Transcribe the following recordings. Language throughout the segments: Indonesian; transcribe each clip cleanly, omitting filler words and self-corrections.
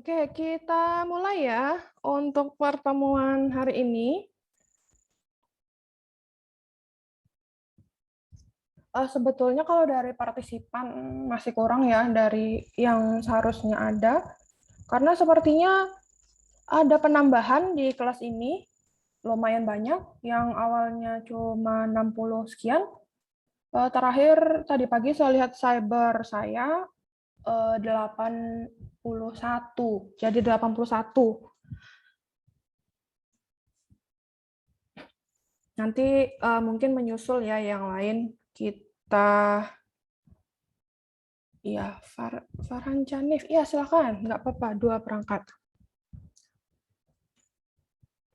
Oke, kita mulai ya untuk pertemuan hari ini. Sebetulnya kalau dari partisipan masih kurang ya dari yang seharusnya ada, karena sepertinya ada penambahan di kelas ini, lumayan banyak, yang awalnya cuma 60 sekian. Terakhir tadi pagi saya lihat cyber saya 81, jadi 81. Nanti mungkin menyusul ya yang lain kita ya Farhan Canif. Ya silakan, nggak apa-apa 2 perangkat.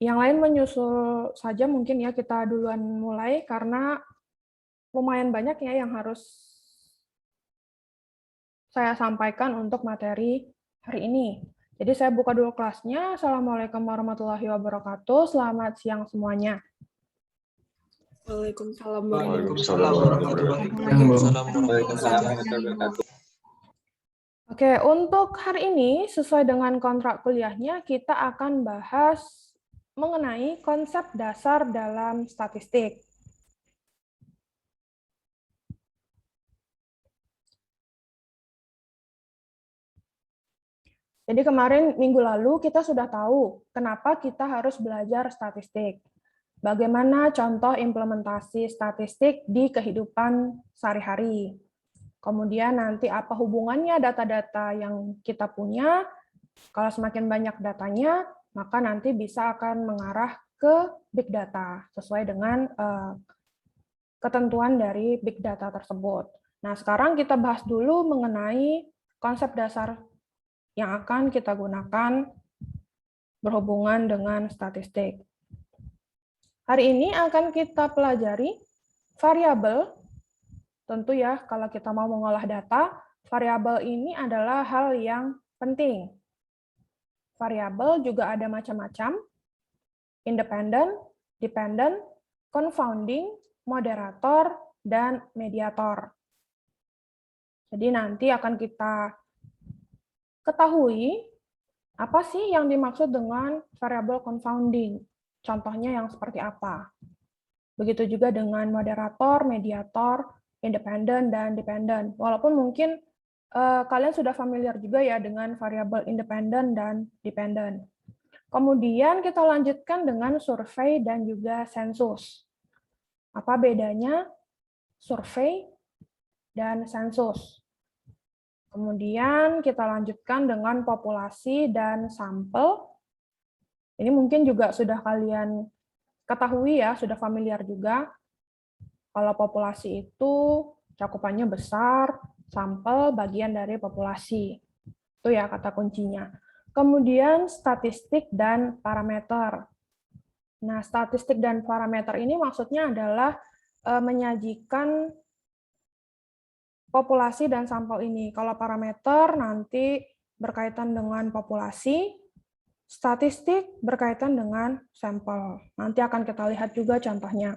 Yang lain menyusul saja mungkin ya kita duluan mulai karena lumayan banyak ya yang harus saya sampaikan untuk materi hari ini. Jadi saya buka dulu kelasnya. Assalamualaikum warahmatullahi wabarakatuh. Selamat siang semuanya. Waalaikumsalam warahmatullahi wabarakatuh. Oke, untuk hari ini sesuai dengan kontrak kuliahnya kita akan bahas mengenai konsep dasar dalam statistik. Jadi kemarin minggu lalu kita sudah tahu kenapa kita harus belajar statistik. Bagaimana contoh implementasi statistik di kehidupan sehari-hari. Kemudian nanti apa hubungannya data-data yang kita punya. Kalau semakin banyak datanya, maka nanti bisa akan mengarah ke big data sesuai dengan ketentuan dari big data tersebut. Nah, sekarang kita bahas dulu mengenai konsep dasar yang akan kita gunakan berhubungan dengan statistik. Hari ini akan kita pelajari variabel. Tentu ya, kalau kita mau mengolah data, variabel ini adalah hal yang penting. Variabel juga ada macam-macam, independent, dependent, confounding, moderator, dan mediator. Jadi nanti akan kita ketahui apa sih yang dimaksud dengan variabel confounding. Contohnya yang seperti apa. Begitu juga dengan moderator, mediator, independent, dan dependent. Walaupun mungkin kalian sudah familiar juga ya dengan variabel independent dan dependent. Kemudian kita lanjutkan dengan survei dan juga sensus. Apa bedanya survei dan sensus? Kemudian kita lanjutkan dengan populasi dan sampel. Ini mungkin juga sudah kalian ketahui ya, sudah familiar juga. Kalau populasi itu cakupannya besar, sampel bagian dari populasi. Itu ya kata kuncinya. Kemudian statistik dan parameter. Nah, statistik dan parameter ini maksudnya adalah menyajikan populasi dan sampel ini. Kalau parameter nanti berkaitan dengan populasi, statistik berkaitan dengan sampel. Nanti akan kita lihat juga contohnya.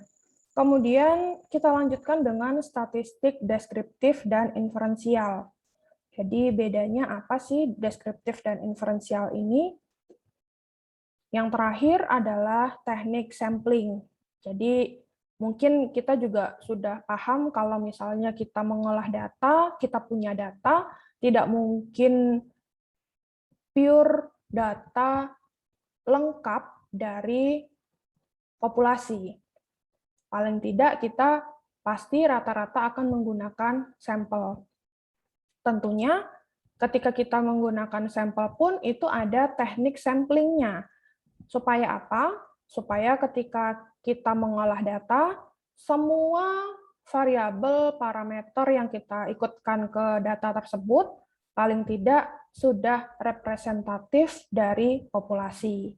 Kemudian kita lanjutkan dengan statistik deskriptif dan inferensial. Jadi bedanya apa sih deskriptif dan inferensial ini? Yang terakhir adalah teknik sampling. Jadi mungkin kita juga sudah paham kalau misalnya kita mengolah data, kita punya data, tidak mungkin pure data lengkap dari populasi. Paling tidak kita pasti rata-rata akan menggunakan sampel. Tentunya ketika kita menggunakan sampel pun itu ada teknik samplingnya. Supaya apa? Supaya ketika kita mengolah data, semua variabel parameter yang kita ikutkan ke data tersebut paling tidak sudah representatif dari populasi.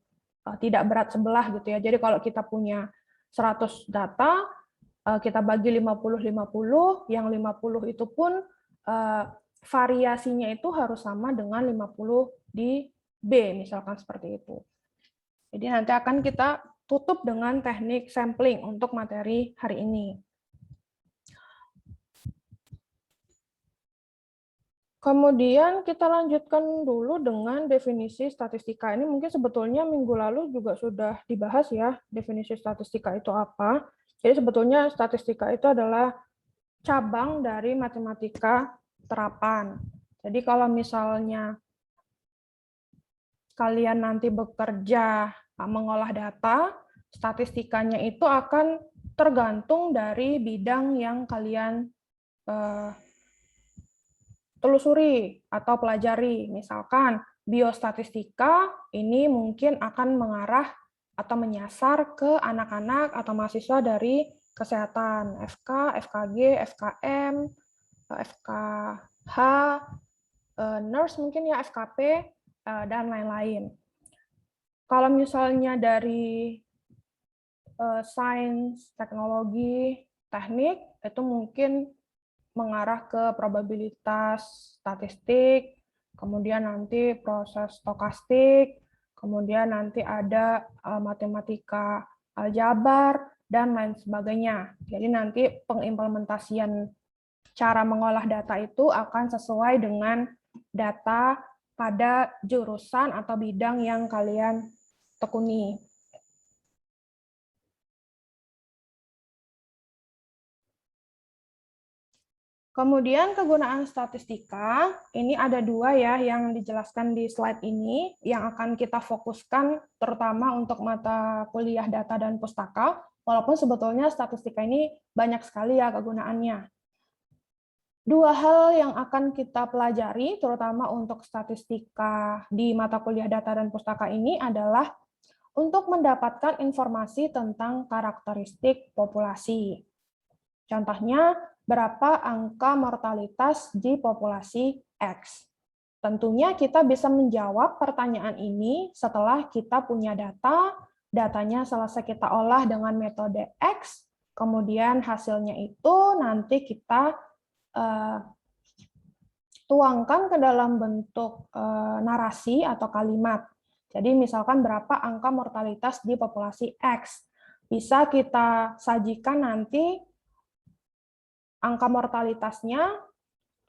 Tidak berat sebelah gitu ya. Jadi kalau kita punya 100 data, kita bagi 50-50, yang 50 itu pun variasinya itu harus sama dengan 50 di B, misalkan seperti itu. Jadi nanti akan kita tutup dengan teknik sampling untuk materi hari ini. Kemudian kita lanjutkan dulu dengan definisi statistika. Ini mungkin sebetulnya minggu lalu juga sudah dibahas ya, definisi statistika itu apa. Jadi sebetulnya statistika itu adalah cabang dari matematika terapan. Jadi kalau misalnya kalian nanti bekerja mengolah data, statistikanya itu akan tergantung dari bidang yang kalian telusuri atau pelajari. Misalkan biostatistika ini mungkin akan mengarah atau menyasar ke anak-anak atau mahasiswa dari kesehatan, FK, FKG, FKM, FKH, nurse mungkin ya, FKP, dan lain-lain. Kalau misalnya dari sains, teknologi, teknik, itu mungkin mengarah ke probabilitas statistik, kemudian nanti proses stokastik, kemudian nanti ada matematika aljabar, dan lain sebagainya. Jadi nanti pengimplementasian cara mengolah data itu akan sesuai dengan data pada jurusan atau bidang yang kalian tekuni. Kemudian kegunaan statistika, ini ada dua ya yang dijelaskan di slide ini, yang akan kita fokuskan terutama untuk mata kuliah data dan pustaka, walaupun sebetulnya statistika ini banyak sekali ya kegunaannya. Dua hal yang akan kita pelajari, terutama untuk statistika di mata kuliah data dan pustaka ini adalah untuk mendapatkan informasi tentang karakteristik populasi. Contohnya, berapa angka mortalitas di populasi X. Tentunya kita bisa menjawab pertanyaan ini setelah kita punya data, datanya selesai kita olah dengan metode X, kemudian hasilnya itu nanti kita tuangkan ke dalam bentuk narasi atau kalimat. Jadi misalkan berapa angka mortalitas di populasi X. Bisa kita sajikan nanti angka mortalitasnya,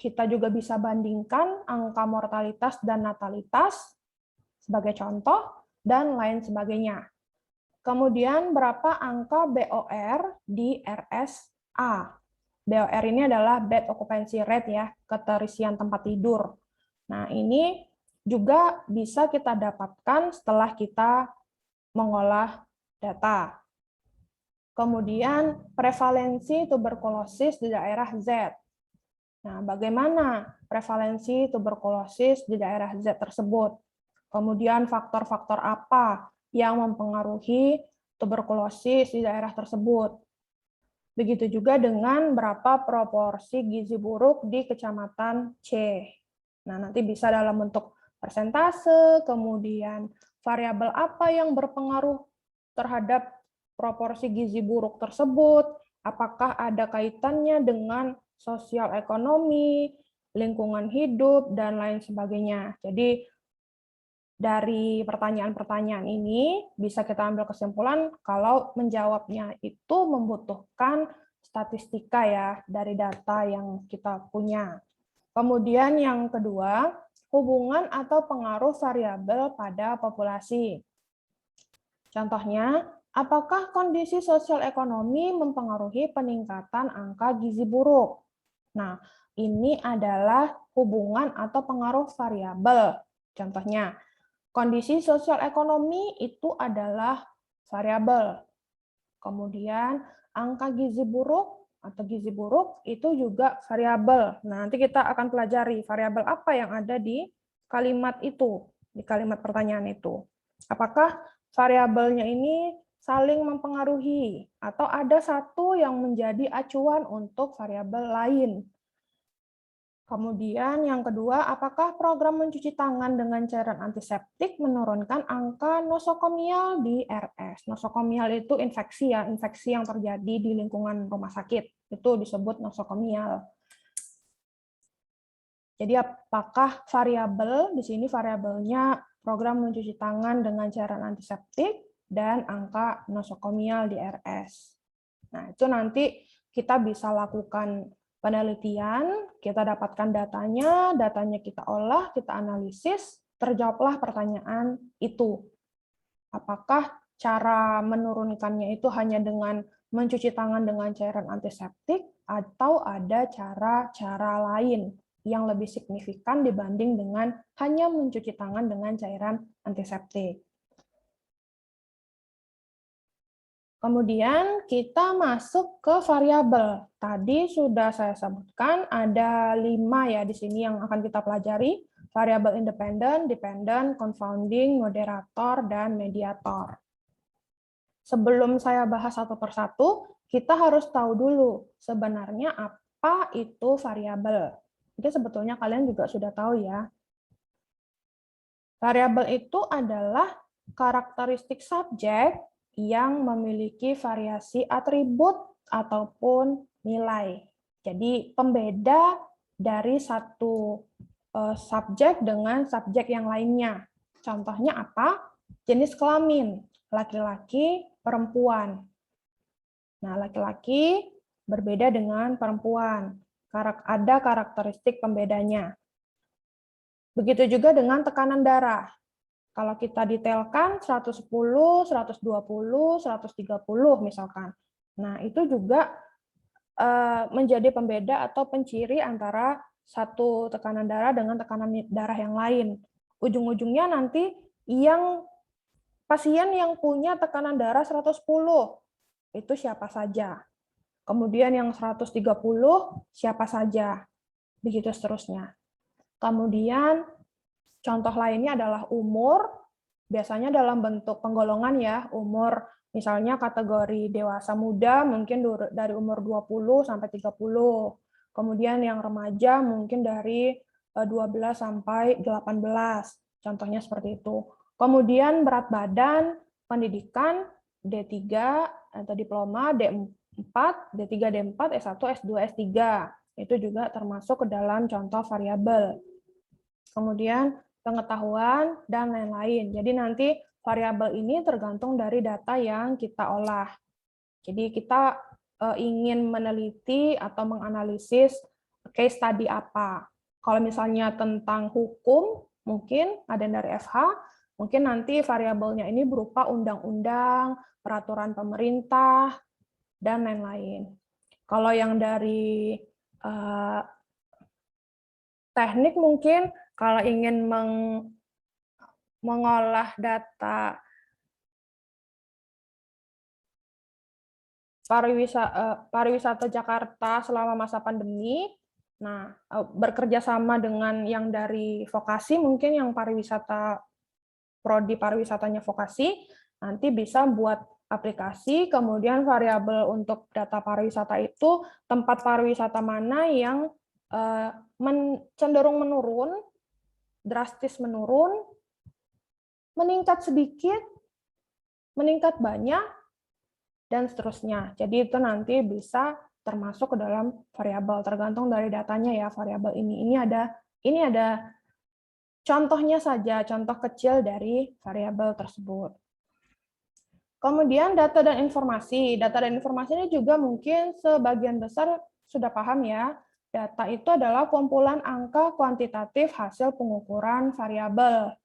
kita juga bisa bandingkan angka mortalitas dan natalitas sebagai contoh, dan lain sebagainya. Kemudian berapa angka BOR di RSA. BOR ini adalah bed occupancy rate ya, keterisian tempat tidur. Nah, ini juga bisa kita dapatkan setelah kita mengolah data. Kemudian prevalensi tuberkulosis di daerah Z. Nah, bagaimana prevalensi tuberkulosis di daerah Z tersebut? Kemudian faktor-faktor apa yang mempengaruhi tuberkulosis di daerah tersebut? Begitu juga dengan berapa proporsi gizi buruk di kecamatan C. Nah, nanti bisa dalam bentuk persentase, kemudian variabel apa yang berpengaruh terhadap proporsi gizi buruk tersebut, apakah ada kaitannya dengan sosial ekonomi, lingkungan hidup, dan lain sebagainya. Jadi, dari pertanyaan-pertanyaan ini bisa kita ambil kesimpulan kalau menjawabnya itu membutuhkan statistika ya dari data yang kita punya. Kemudian yang kedua, hubungan atau pengaruh variabel pada populasi. Contohnya, apakah kondisi sosial ekonomi mempengaruhi peningkatan angka gizi buruk? Nah, ini adalah hubungan atau pengaruh variabel. Contohnya, kondisi sosial ekonomi itu adalah variabel. Kemudian, angka gizi buruk atau gizi buruk itu juga variabel. Nah, nanti kita akan pelajari variabel apa yang ada di kalimat itu, di kalimat pertanyaan itu. Apakah variabelnya ini saling mempengaruhi atau ada satu yang menjadi acuan untuk variabel lain. Kemudian yang kedua, apakah program mencuci tangan dengan cairan antiseptik menurunkan angka nosokomial di RS? Nosokomial itu infeksi ya, infeksi yang terjadi di lingkungan rumah sakit. Itu disebut nosokomial. Jadi apakah variabel, di sini variabelnya program mencuci tangan dengan cairan antiseptik dan angka nosokomial di RS. Nah, itu nanti kita bisa lakukan penelitian, kita dapatkan datanya, datanya kita olah, kita analisis, terjawablah pertanyaan itu. Apakah cara menurunkannya itu hanya dengan mencuci tangan dengan cairan antiseptik, atau ada cara-cara lain yang lebih signifikan dibanding dengan hanya mencuci tangan dengan cairan antiseptik. Kemudian kita masuk ke variabel. Tadi sudah saya sebutkan ada 5 ya di sini yang akan kita pelajari. Variabel independen, dependent, confounding, moderator, dan mediator. Sebelum saya bahas satu persatu, kita harus tahu dulu sebenarnya apa itu variabel. Jadi sebetulnya kalian juga sudah tahu ya. Variabel itu adalah karakteristik subjek yang memiliki variasi atribut ataupun nilai. Jadi pembeda dari satu subjek dengan subjek yang lainnya. Contohnya apa? Jenis kelamin, laki-laki, perempuan. Nah, laki-laki berbeda dengan perempuan. Ada karakteristik pembedanya. Begitu juga dengan tekanan darah. Kalau kita detailkan 110, 120, 130 misalkan. Nah, itu juga menjadi pembeda atau penciri antara satu tekanan darah dengan tekanan darah yang lain. Ujung-ujungnya nanti pasien yang punya tekanan darah 110 itu siapa saja. Kemudian yang 130 siapa saja. Begitu seterusnya. Kemudian contoh lainnya adalah umur, biasanya dalam bentuk penggolongan ya, umur misalnya kategori dewasa muda mungkin dari umur 20 sampai 30. Kemudian yang remaja mungkin dari 12 sampai 18. Contohnya seperti itu. Kemudian berat badan, pendidikan, D3 atau diploma, D4, D3, D4, S1, S2, S3. Itu juga termasuk ke dalam contoh variabel. Kemudian pengetahuan, dan lain-lain. Jadi nanti variabel ini tergantung dari data yang kita olah. Jadi kita ingin meneliti atau menganalisis case study apa. Kalau misalnya tentang hukum, mungkin ada dari FH, mungkin nanti variabelnya ini berupa undang-undang, peraturan pemerintah, dan lain-lain. Kalau yang dari teknik mungkin kalau ingin mengolah data pariwisata Jakarta selama masa pandemi, nah bekerja sama dengan yang dari vokasi, mungkin yang pariwisata, prodi pariwisatanya vokasi, nanti bisa buat aplikasi, kemudian variabel untuk data pariwisata itu tempat pariwisata mana yang cenderung menurun, drastis menurun, meningkat sedikit, meningkat banyak, dan seterusnya. Jadi itu nanti bisa termasuk ke dalam variabel, tergantung dari datanya ya variabel ini. Ini ada contohnya saja, contoh kecil dari variabel tersebut. Kemudian data dan informasi. Data dan informasi ini juga mungkin sebagian besar sudah paham ya. Data itu adalah kumpulan angka kuantitatif hasil pengukuran variabel.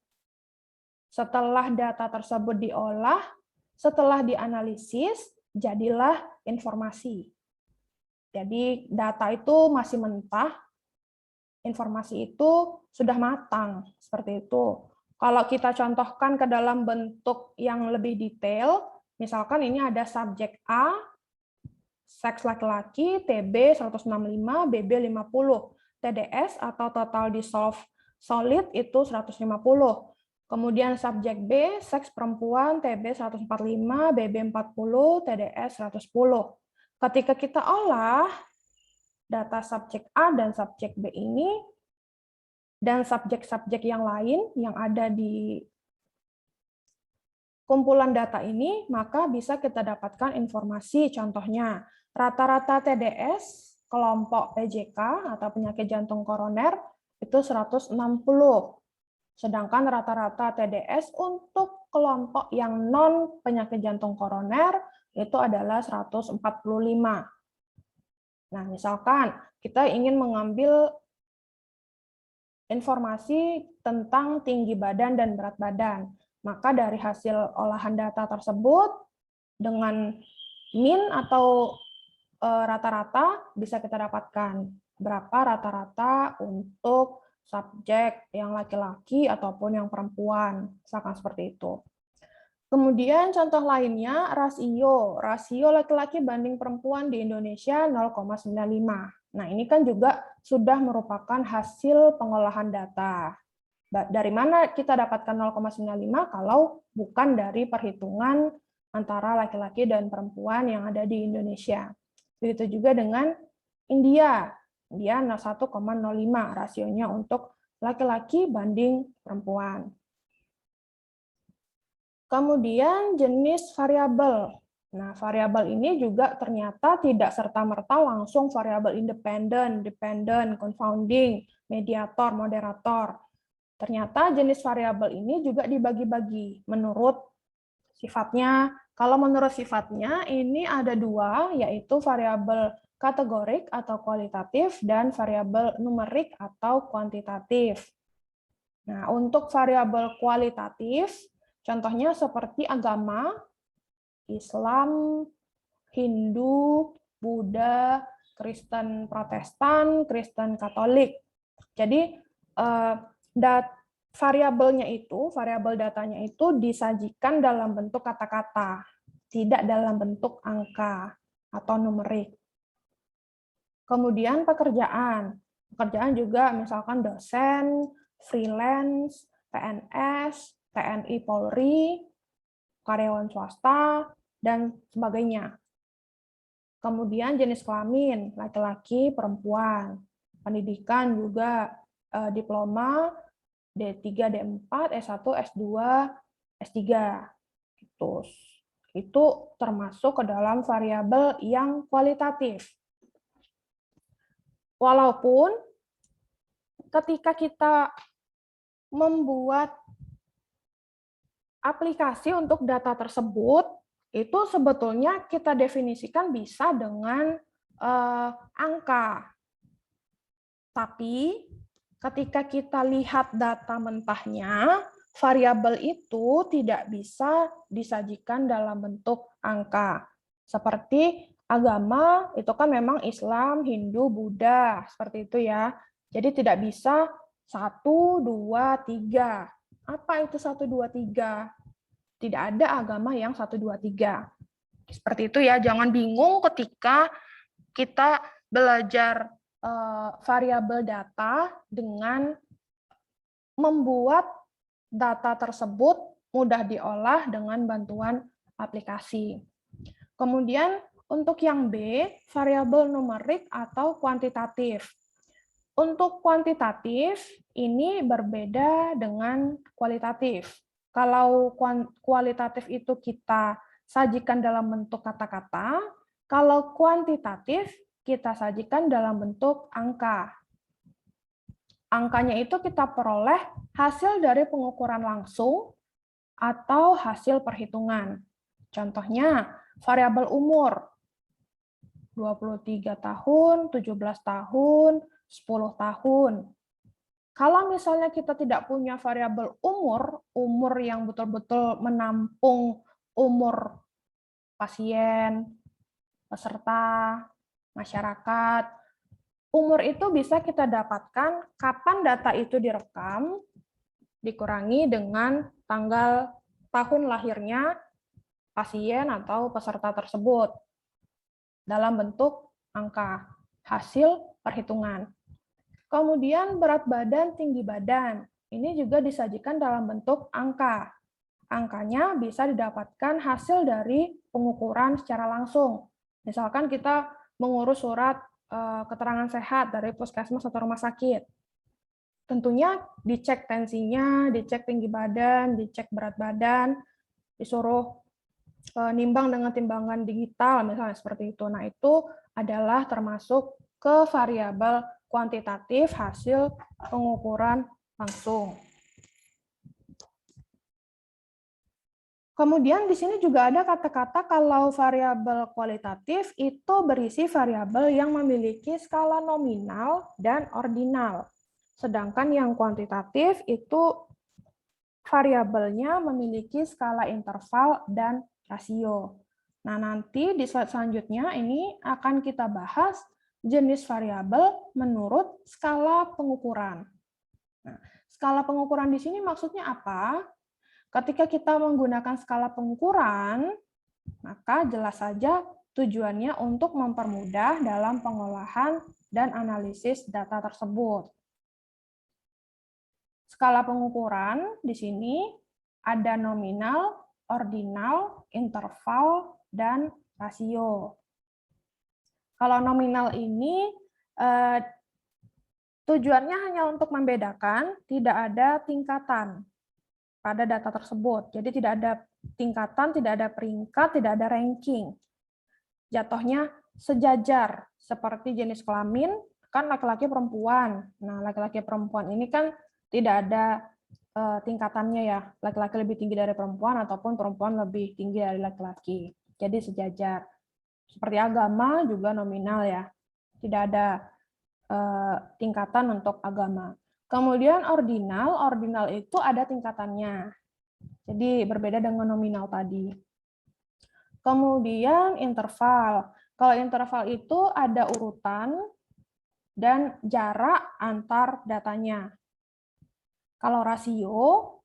Setelah data tersebut diolah, setelah dianalisis, jadilah informasi. Jadi data itu masih mentah, informasi itu sudah matang, seperti itu. Kalau kita contohkan ke dalam bentuk yang lebih detail, misalkan ini ada subjek A, seks laki-laki, TB 165, BB 50, TDS atau total dissolved solid itu 150. Kemudian subjek B, seks perempuan, TB 145, BB 40, TDS 110. Ketika kita olah data subjek A dan subjek B ini, dan subjek-subjek yang lain yang ada di kumpulan data ini, maka bisa kita dapatkan informasi. Contohnya, rata-rata TDS kelompok PJK atau penyakit jantung koroner itu 160. Sedangkan rata-rata TDS untuk kelompok yang non penyakit jantung koroner itu adalah 145. Nah, misalkan kita ingin mengambil informasi tentang tinggi badan dan berat badan, maka dari hasil olahan data tersebut dengan min atau rata-rata bisa kita dapatkan berapa rata-rata untuk subjek yang laki-laki ataupun yang perempuan, misalkan seperti itu. Kemudian contoh lainnya rasio. Rasio laki-laki banding perempuan di Indonesia 0,95. Nah, ini kan juga sudah merupakan hasil pengolahan data. Dari mana kita dapatkan 0,95 kalau bukan dari perhitungan antara laki-laki dan perempuan yang ada di Indonesia. Begitu juga dengan India. India 1,05 rasionya untuk laki-laki banding perempuan. Kemudian jenis variabel. Nah, variabel ini juga ternyata tidak serta-merta langsung variabel independen, dependent, confounding, mediator, moderator. Ternyata jenis variabel ini juga dibagi-bagi menurut sifatnya. Kalau menurut sifatnya, ini ada dua, yaitu variabel kategorik atau kualitatif dan variabel numerik atau kuantitatif. Nah, untuk variabel kualitatif, contohnya seperti agama, Islam, Hindu, Buddha, Kristen Protestan, Kristen Katolik. Jadi variabelnya itu, variabel datanya itu disajikan dalam bentuk kata-kata, tidak dalam bentuk angka atau numerik. Kemudian pekerjaan. Pekerjaan juga misalkan dosen, freelance, PNS, TNI Polri, karyawan swasta, dan sebagainya. Kemudian jenis kelamin, laki-laki, perempuan. Pendidikan juga diploma, D3, D4, S1, S2, S3. Itu termasuk ke dalam variabel yang kualitatif. Walaupun ketika kita membuat aplikasi untuk data tersebut, itu sebetulnya kita definisikan bisa dengan angka. Tapi ketika kita lihat data mentahnya, variabel itu tidak bisa disajikan dalam bentuk angka. Seperti agama, itu kan memang Islam, Hindu, Buddha, seperti itu ya. Jadi tidak bisa 1, 2, 3. Apa itu 1, 2, 3? Tidak ada agama yang 1, 2, 3. Seperti itu ya, jangan bingung ketika kita belajar variabel data dengan membuat data tersebut mudah diolah dengan bantuan aplikasi. Kemudian untuk yang B, variabel numerik atau kuantitatif. Untuk kuantitatif, ini berbeda dengan kualitatif. Kalau kualitatif itu kita sajikan dalam bentuk kata-kata, kalau kuantitatif kita sajikan dalam bentuk angka. Angkanya itu kita peroleh hasil dari pengukuran langsung atau hasil perhitungan. Contohnya, variabel umur. 23 tahun, 17 tahun, 10 tahun. Kalau misalnya kita tidak punya variabel umur yang betul-betul menampung umur pasien, peserta, masyarakat, umur itu bisa kita dapatkan kapan data itu direkam, dikurangi dengan tanggal tahun lahirnya pasien atau peserta tersebut dalam bentuk angka hasil perhitungan. Kemudian berat badan, tinggi badan. Ini juga disajikan dalam bentuk angka. Angkanya bisa didapatkan hasil dari pengukuran secara langsung. Misalkan kita mengurus surat keterangan sehat dari puskesmas atau rumah sakit. Tentunya dicek tensinya, dicek tinggi badan, dicek berat badan, disuruh nimbang dengan timbangan digital, misalnya seperti itu. Nah, itu adalah termasuk ke variabel kuantitatif hasil pengukuran langsung. Kemudian di sini juga ada kata-kata kalau variabel kualitatif itu berisi variabel yang memiliki skala nominal dan ordinal. Sedangkan yang kuantitatif itu variabelnya memiliki skala interval dan rasio. Nah, nanti di slide selanjutnya ini akan kita bahas jenis variabel menurut skala pengukuran. Nah, skala pengukuran di sini maksudnya apa? Ketika kita menggunakan skala pengukuran, maka jelas saja tujuannya untuk mempermudah dalam pengolahan dan analisis data tersebut. Skala pengukuran di sini ada nominal, ordinal, interval, dan rasio. Kalau nominal ini tujuannya hanya untuk membedakan, tidak ada tingkatan pada data tersebut. Jadi tidak ada tingkatan, tidak ada peringkat, tidak ada ranking. Jatuhnya sejajar, seperti jenis kelamin, kan laki-laki perempuan. Nah, laki-laki perempuan ini kan tidak ada tingkatannya ya, laki-laki lebih tinggi dari perempuan ataupun perempuan lebih tinggi dari laki-laki. Jadi sejajar. Seperti agama juga nominal ya, tidak ada tingkatan untuk agama. Kemudian ordinal itu ada tingkatannya. Jadi berbeda dengan nominal tadi. Kemudian interval. Kalau interval itu ada urutan dan jarak antar datanya. Kalau rasio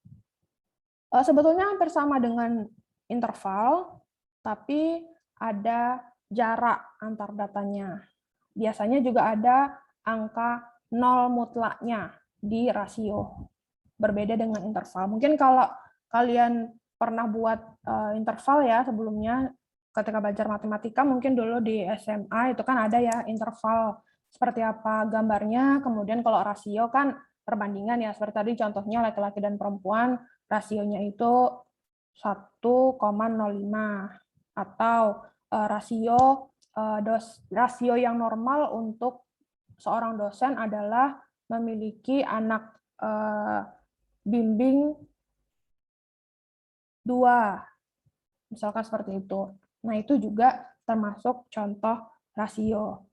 sebetulnya hampir sama dengan interval, tapi ada jarak antar datanya. Biasanya juga ada angka 0 mutlaknya di rasio. Berbeda dengan interval. Mungkin kalau kalian pernah buat interval ya sebelumnya, ketika belajar matematika, mungkin dulu di SMA itu kan ada ya interval seperti apa gambarnya, kemudian kalau rasio kan perbandingan ya, seperti tadi contohnya laki-laki dan perempuan, rasionya itu 1,05, atau rasio yang normal untuk seorang dosen adalah memiliki anak bimbing 2, misalkan seperti itu. Nah, itu juga termasuk contoh rasio.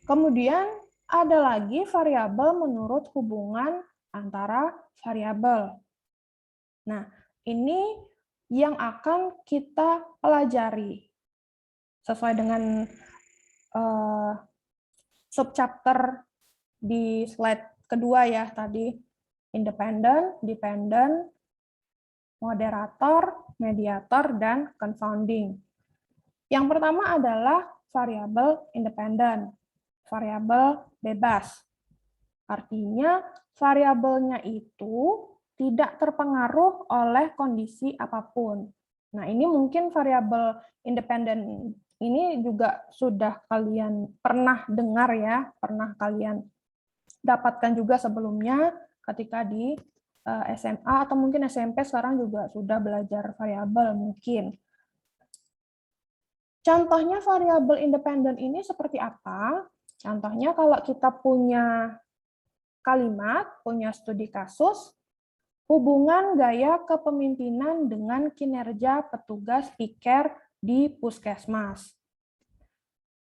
Kemudian ada lagi variabel menurut hubungan antara variabel. Nah, ini yang akan kita pelajari sesuai dengan subchapter di slide kedua ya tadi, independent, dependent, moderator, mediator, dan confounding. Yang pertama adalah variabel independen, variabel bebas. Artinya variabelnya itu tidak terpengaruh oleh kondisi apapun. Nah, ini mungkin variabel independen ini juga sudah kalian pernah dengar ya, pernah kalian dapatkan juga sebelumnya ketika di SMA atau mungkin SMP sekarang juga sudah belajar variabel mungkin. Contohnya variabel independen ini seperti apa? Contohnya kalau kita punya kalimat, punya studi kasus, hubungan gaya kepemimpinan dengan kinerja petugas piker di puskesmas.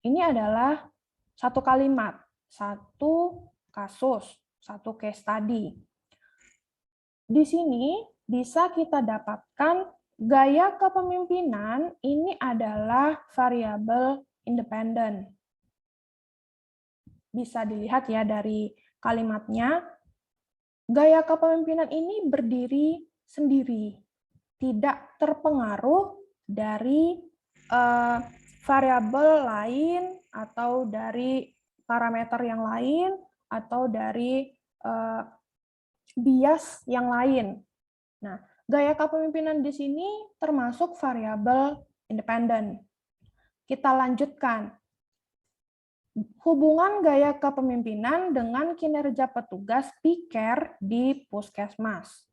Ini adalah satu kalimat, satu kasus, satu case study. Di sini bisa kita dapatkan gaya kepemimpinan ini adalah variabel independen. Bisa dilihat ya dari kalimatnya, gaya kepemimpinan ini berdiri sendiri, tidak terpengaruh dari variabel lain atau dari parameter yang lain atau dari bias yang lain. Nah, gaya kepemimpinan di sini termasuk variabel independen. Kita lanjutkan. Hubungan gaya kepemimpinan dengan kinerja petugas piker di puskesmas.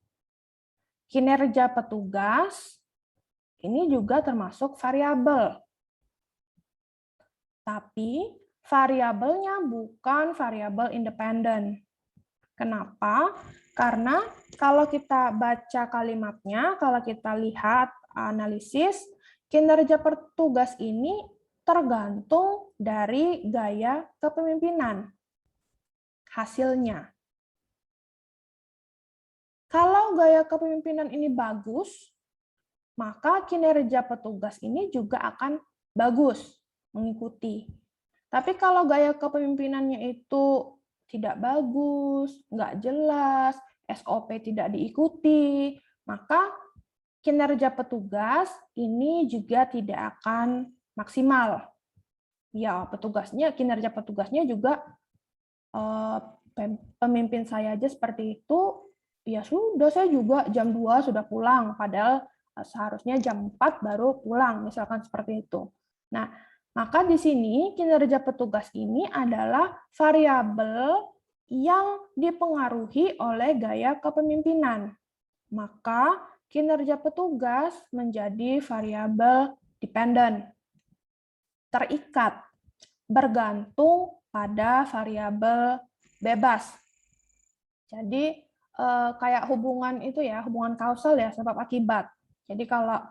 Kinerja petugas ini juga termasuk variabel. Tapi variabelnya bukan variabel independen. Kenapa? Karena kalau kita baca kalimatnya, kalau kita lihat analisis, kinerja petugas ini tergantung dari gaya kepemimpinan. Hasilnya. Kalau gaya kepemimpinan ini bagus, maka kinerja petugas ini juga akan bagus, mengikuti. Tapi kalau gaya kepemimpinannya itu tidak bagus, nggak jelas, SOP tidak diikuti, maka kinerja petugas ini juga tidak akan maksimal. Ya, kinerja petugasnya juga pemimpin saya aja seperti itu, ya sudah saya juga jam 2 sudah pulang, padahal seharusnya jam 4 baru pulang, misalkan seperti itu. Nah, maka di sini kinerja petugas ini adalah variabel yang dipengaruhi oleh gaya kepemimpinan. Maka kinerja petugas menjadi variabel dependen, terikat, bergantung pada variabel bebas. Jadi kayak hubungan itu ya, hubungan kausal ya, sebab akibat. Jadi kalau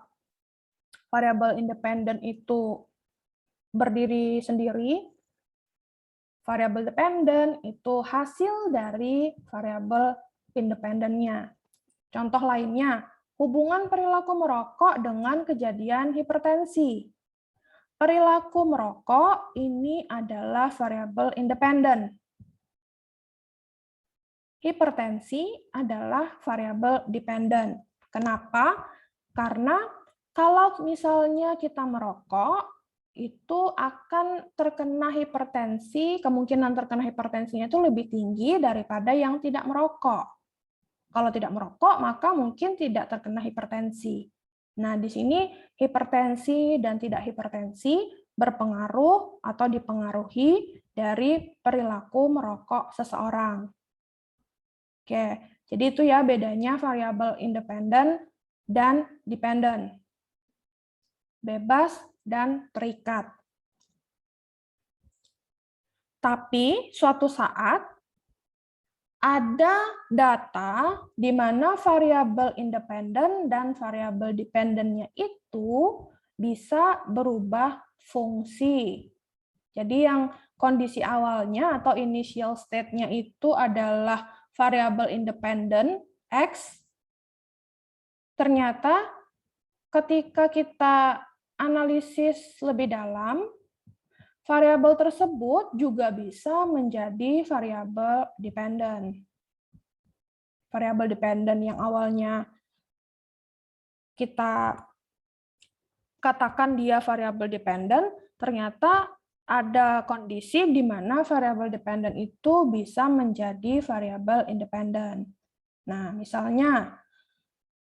variabel independen itu berdiri sendiri, variabel dependen itu hasil dari variabel independennya. Contoh lainnya, hubungan perilaku merokok dengan kejadian hipertensi. Perilaku merokok ini adalah variabel independen. Hipertensi adalah variabel dependen. Kenapa? Karena kalau misalnya kita merokok, itu akan terkena hipertensi, kemungkinan terkena hipertensinya itu lebih tinggi daripada yang tidak merokok. Kalau tidak merokok, maka mungkin tidak terkena hipertensi. Nah, di sini hipertensi dan tidak hipertensi berpengaruh atau dipengaruhi dari perilaku merokok seseorang. Oke, jadi itu ya bedanya variabel independen dan dependen. Bebas dan terikat. Tapi suatu saat ada data di mana variabel independen dan variabel dependennya itu bisa berubah fungsi. Jadi yang kondisi awalnya atau initial state-nya itu adalah variabel independen X, ternyata ketika kita analisis lebih dalam, variabel tersebut juga bisa menjadi variabel dependen. Variabel dependen yang awalnya kita katakan dia variabel dependen, ternyata ada kondisi di mana variabel dependen itu bisa menjadi variabel independen. Nah, misalnya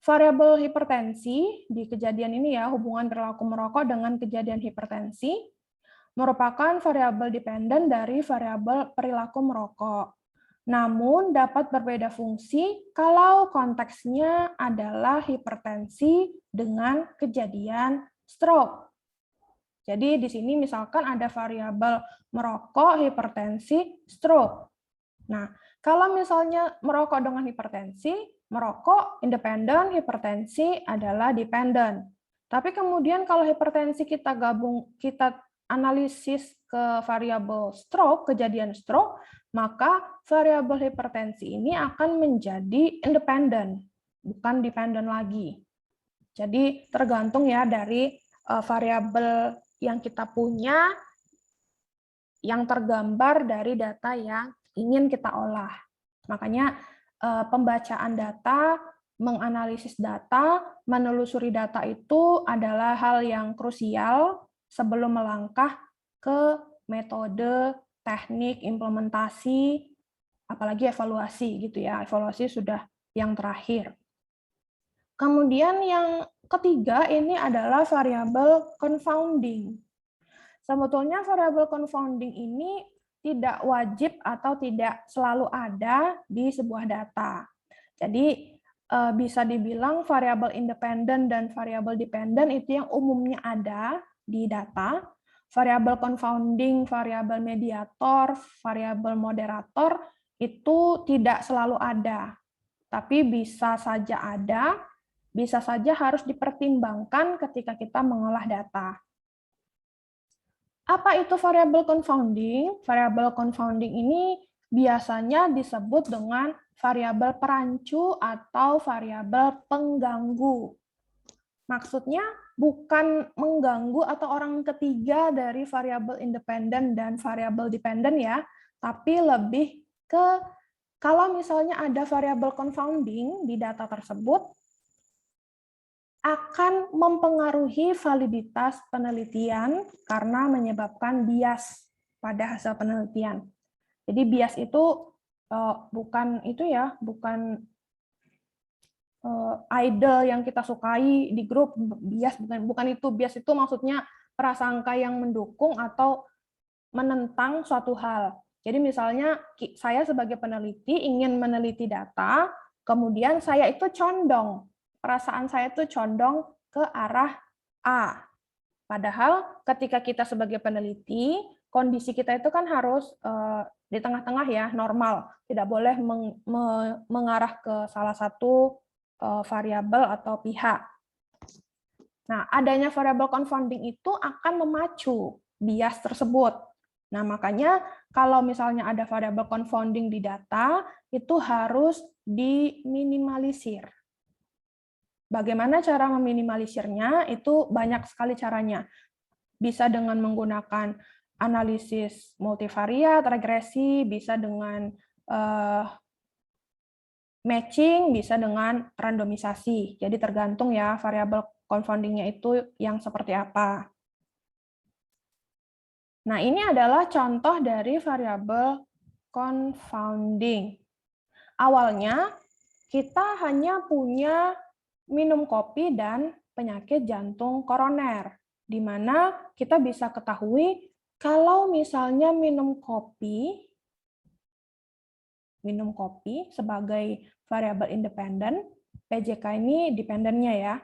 variabel hipertensi di kejadian ini ya, hubungan perilaku merokok dengan kejadian hipertensi merupakan variabel dependen dari variabel perilaku merokok. Namun dapat berbeda fungsi kalau konteksnya adalah hipertensi dengan kejadian stroke. Jadi di sini misalkan ada variabel merokok, hipertensi, stroke. Nah, kalau misalnya merokok dengan hipertensi, merokok independen, hipertensi adalah dependen. Tapi kemudian kalau hipertensi kita analisis ke variabel stroke, kejadian stroke, maka variabel hipertensi ini akan menjadi independen, bukan dependen lagi. Jadi tergantung ya dari variabel yang kita punya, yang tergambar dari data yang ingin kita olah. Makanya pembacaan data, menganalisis data, menelusuri data itu adalah hal yang krusial sebelum melangkah ke metode, teknik, implementasi, apalagi evaluasi gitu ya. Evaluasi sudah yang terakhir. Kemudian yang ketiga ini adalah variabel confounding. Sebetulnya variabel confounding ini tidak wajib atau tidak selalu ada di sebuah data. Jadi bisa dibilang variabel independen dan variabel dependen itu yang umumnya ada di data. Variabel confounding, variabel mediator, variabel moderator itu tidak selalu ada, tapi bisa saja ada, bisa saja harus dipertimbangkan ketika kita mengolah data. Apa itu variabel confounding? Variabel confounding ini biasanya disebut dengan variabel perancu atau variabel pengganggu. Maksudnya bukan mengganggu atau orang ketiga dari variabel independen dan variabel dependen ya, tapi lebih ke kalau misalnya ada variabel confounding di data tersebut, akan mempengaruhi validitas penelitian karena menyebabkan bias pada hasil penelitian. Jadi bias itu bukan itu ya, bukan idol yang kita sukai di grup, bias bukan itu. Bias itu maksudnya prasangka yang mendukung atau menentang suatu hal. Jadi misalnya saya sebagai peneliti ingin meneliti data, kemudian saya itu condong, perasaan saya itu condong ke arah A. Padahal ketika kita sebagai peneliti, kondisi kita itu kan harus di tengah-tengah ya, normal. Tidak boleh mengarah ke salah satu variabel atau pihak. Nah, adanya variabel confounding itu akan memacu bias tersebut. Nah, makanya kalau misalnya ada variabel confounding di data, itu harus diminimalisir. Bagaimana cara meminimalisirnya? Itu banyak sekali caranya. Bisa dengan menggunakan analisis multivariat, regresi, bisa dengan matching, bisa dengan randomisasi. Jadi tergantung ya variabel confounding-nya itu yang seperti apa. Nah, ini adalah contoh dari variabel confounding. Awalnya, kita hanya punya minum kopi dan penyakit jantung koroner, di mana kita bisa ketahui kalau misalnya minum kopi sebagai variabel independen, PJK ini dependennya ya.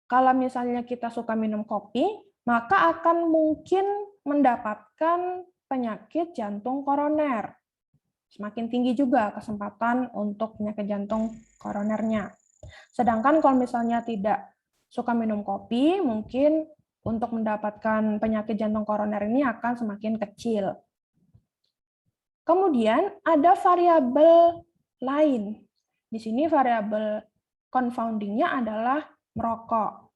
Kalau misalnya kita suka minum kopi, maka akan mungkin mendapatkan penyakit jantung koroner. Semakin tinggi juga kesempatan untuk penyakit jantung koronernya. Sedangkan kalau misalnya tidak suka minum kopi, mungkin untuk mendapatkan penyakit jantung koroner ini akan semakin kecil. Kemudian ada variabel lain. Di sini variabel confounding-nya adalah merokok.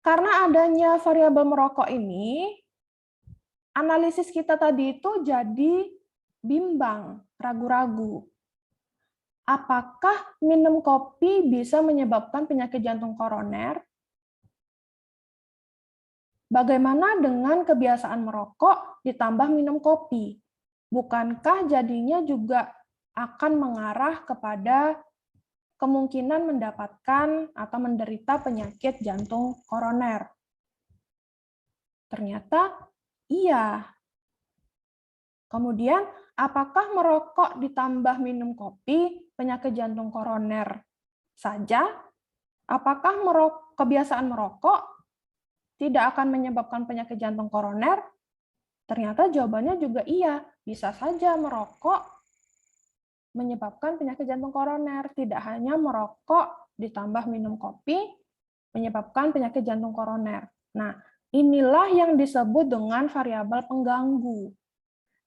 Karena adanya variabel merokok ini, analisis kita tadi itu jadi bimbang, ragu-ragu. Apakah minum kopi bisa menyebabkan penyakit jantung koroner? Bagaimana dengan kebiasaan merokok ditambah minum kopi? Bukankah jadinya juga akan mengarah kepada kemungkinan mendapatkan atau menderita penyakit jantung koroner? Ternyata iya. Kemudian, apakah merokok ditambah minum kopi penyakit jantung koroner saja? Apakah kebiasaan merokok tidak akan menyebabkan penyakit jantung koroner? Ternyata jawabannya juga iya. Bisa saja merokok menyebabkan penyakit jantung koroner. Tidak hanya merokok ditambah minum kopi menyebabkan penyakit jantung koroner. Nah, inilah yang disebut dengan variabel pengganggu.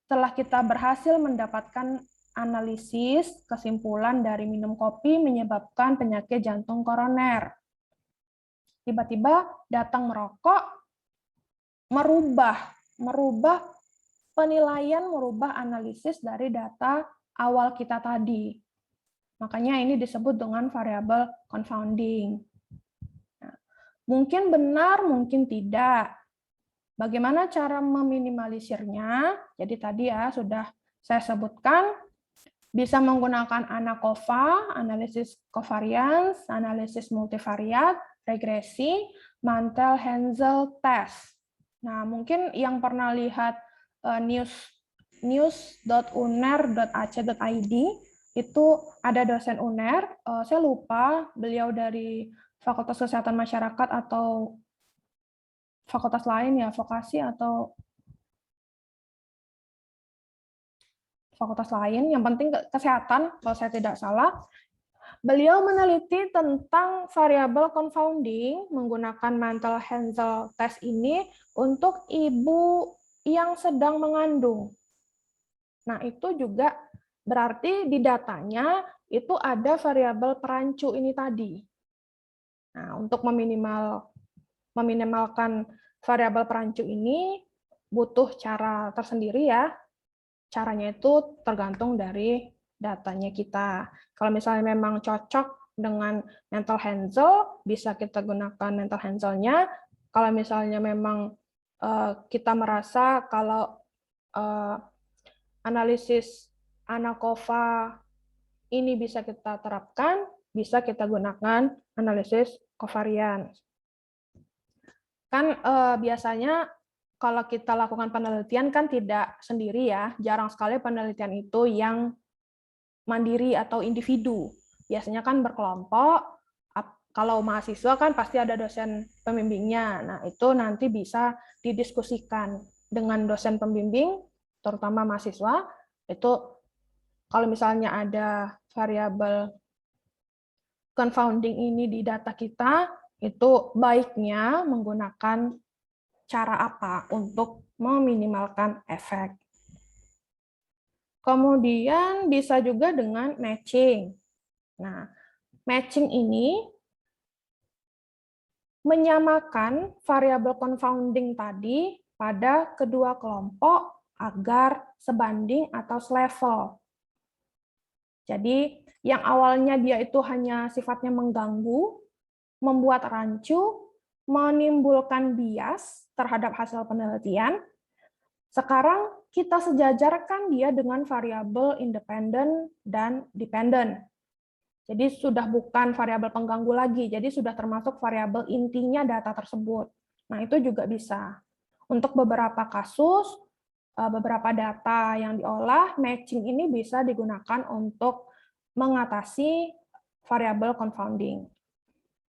Setelah kita berhasil mendapatkan analisis kesimpulan dari minum kopi menyebabkan penyakit jantung koroner, tiba-tiba datang merokok, merubah penilaian, merubah analisis dari data awal kita tadi. Makanya ini disebut dengan variabel confounding. Nah, mungkin benar, mungkin tidak. Bagaimana cara meminimalisirnya? Jadi tadi ya sudah saya sebutkan, bisa menggunakan ANACOVA, analisis covariance, analisis multivariat, regresi, Mantel-Haenszel test. Nah, mungkin yang pernah lihat news.uner.ac.id itu ada dosen UNER, saya lupa beliau dari Fakultas Kesehatan Masyarakat atau fakultas lain ya, vokasi atau fakultas lain, yang penting kesehatan kalau saya tidak salah. Beliau meneliti tentang variabel confounding menggunakan Mantel-Haenszel test ini untuk ibu yang sedang mengandung. Nah, itu juga berarti di datanya itu ada variabel perancu ini tadi. Nah, untuk meminimalkan variabel perancu ini butuh cara tersendiri ya. Caranya itu tergantung dari datanya kita. Kalau misalnya memang cocok dengan Mantel-Haenszel, bisa kita gunakan Mantel-Haenszel-nya. Kalau misalnya memang kita merasa kalau analisis ANACOVA ini bisa kita terapkan, bisa kita gunakan analisis kovarian. Kan biasanya kalau kita lakukan penelitian kan tidak sendiri ya, jarang sekali penelitian itu yang mandiri atau individu. Biasanya kan berkelompok, kalau mahasiswa kan pasti ada dosen pembimbingnya. Nah, itu nanti bisa didiskusikan dengan dosen pembimbing, terutama mahasiswa, itu kalau misalnya ada variabel confounding ini di data kita, itu baiknya menggunakan cara apa untuk meminimalkan efek. Kemudian bisa juga dengan matching. Nah, matching ini menyamakan variabel confounding tadi pada kedua kelompok agar sebanding atau selevel. Jadi, yang awalnya dia itu hanya sifatnya mengganggu, membuat rancu, menimbulkan bias terhadap hasil penelitian, sekarang kita sejajarkan dia dengan variabel independen dan dependen. Jadi sudah bukan variabel pengganggu lagi, jadi sudah termasuk variabel intinya data tersebut. Nah, itu juga bisa. Untuk beberapa kasus, beberapa data yang diolah, matching ini bisa digunakan untuk mengatasi variabel confounding.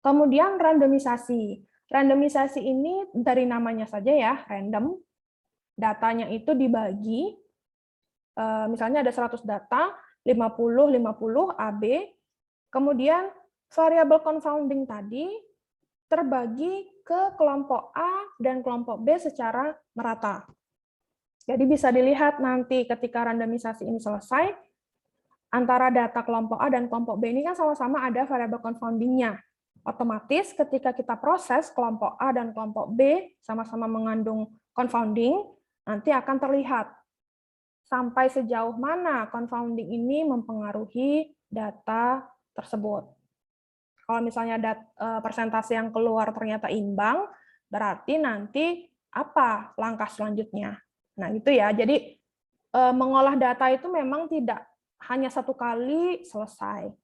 Kemudian randomisasi. Randomisasi ini dari namanya saja ya, random. Datanya itu dibagi, misalnya ada 100 data, 50-50 AB, kemudian variabel confounding tadi terbagi ke kelompok A dan kelompok B secara merata. Jadi bisa dilihat nanti ketika randomisasi ini selesai, antara data kelompok A dan kelompok B ini kan sama-sama ada variabel confounding-nya. Otomatis ketika kita proses kelompok A dan kelompok B sama-sama mengandung confounding, nanti akan terlihat sampai sejauh mana confounding ini mempengaruhi data tersebut. Kalau misalnya persentase yang keluar ternyata imbang, berarti nanti apa langkah selanjutnya. Nah, itu ya. Jadi mengolah data itu memang tidak hanya satu kali selesai.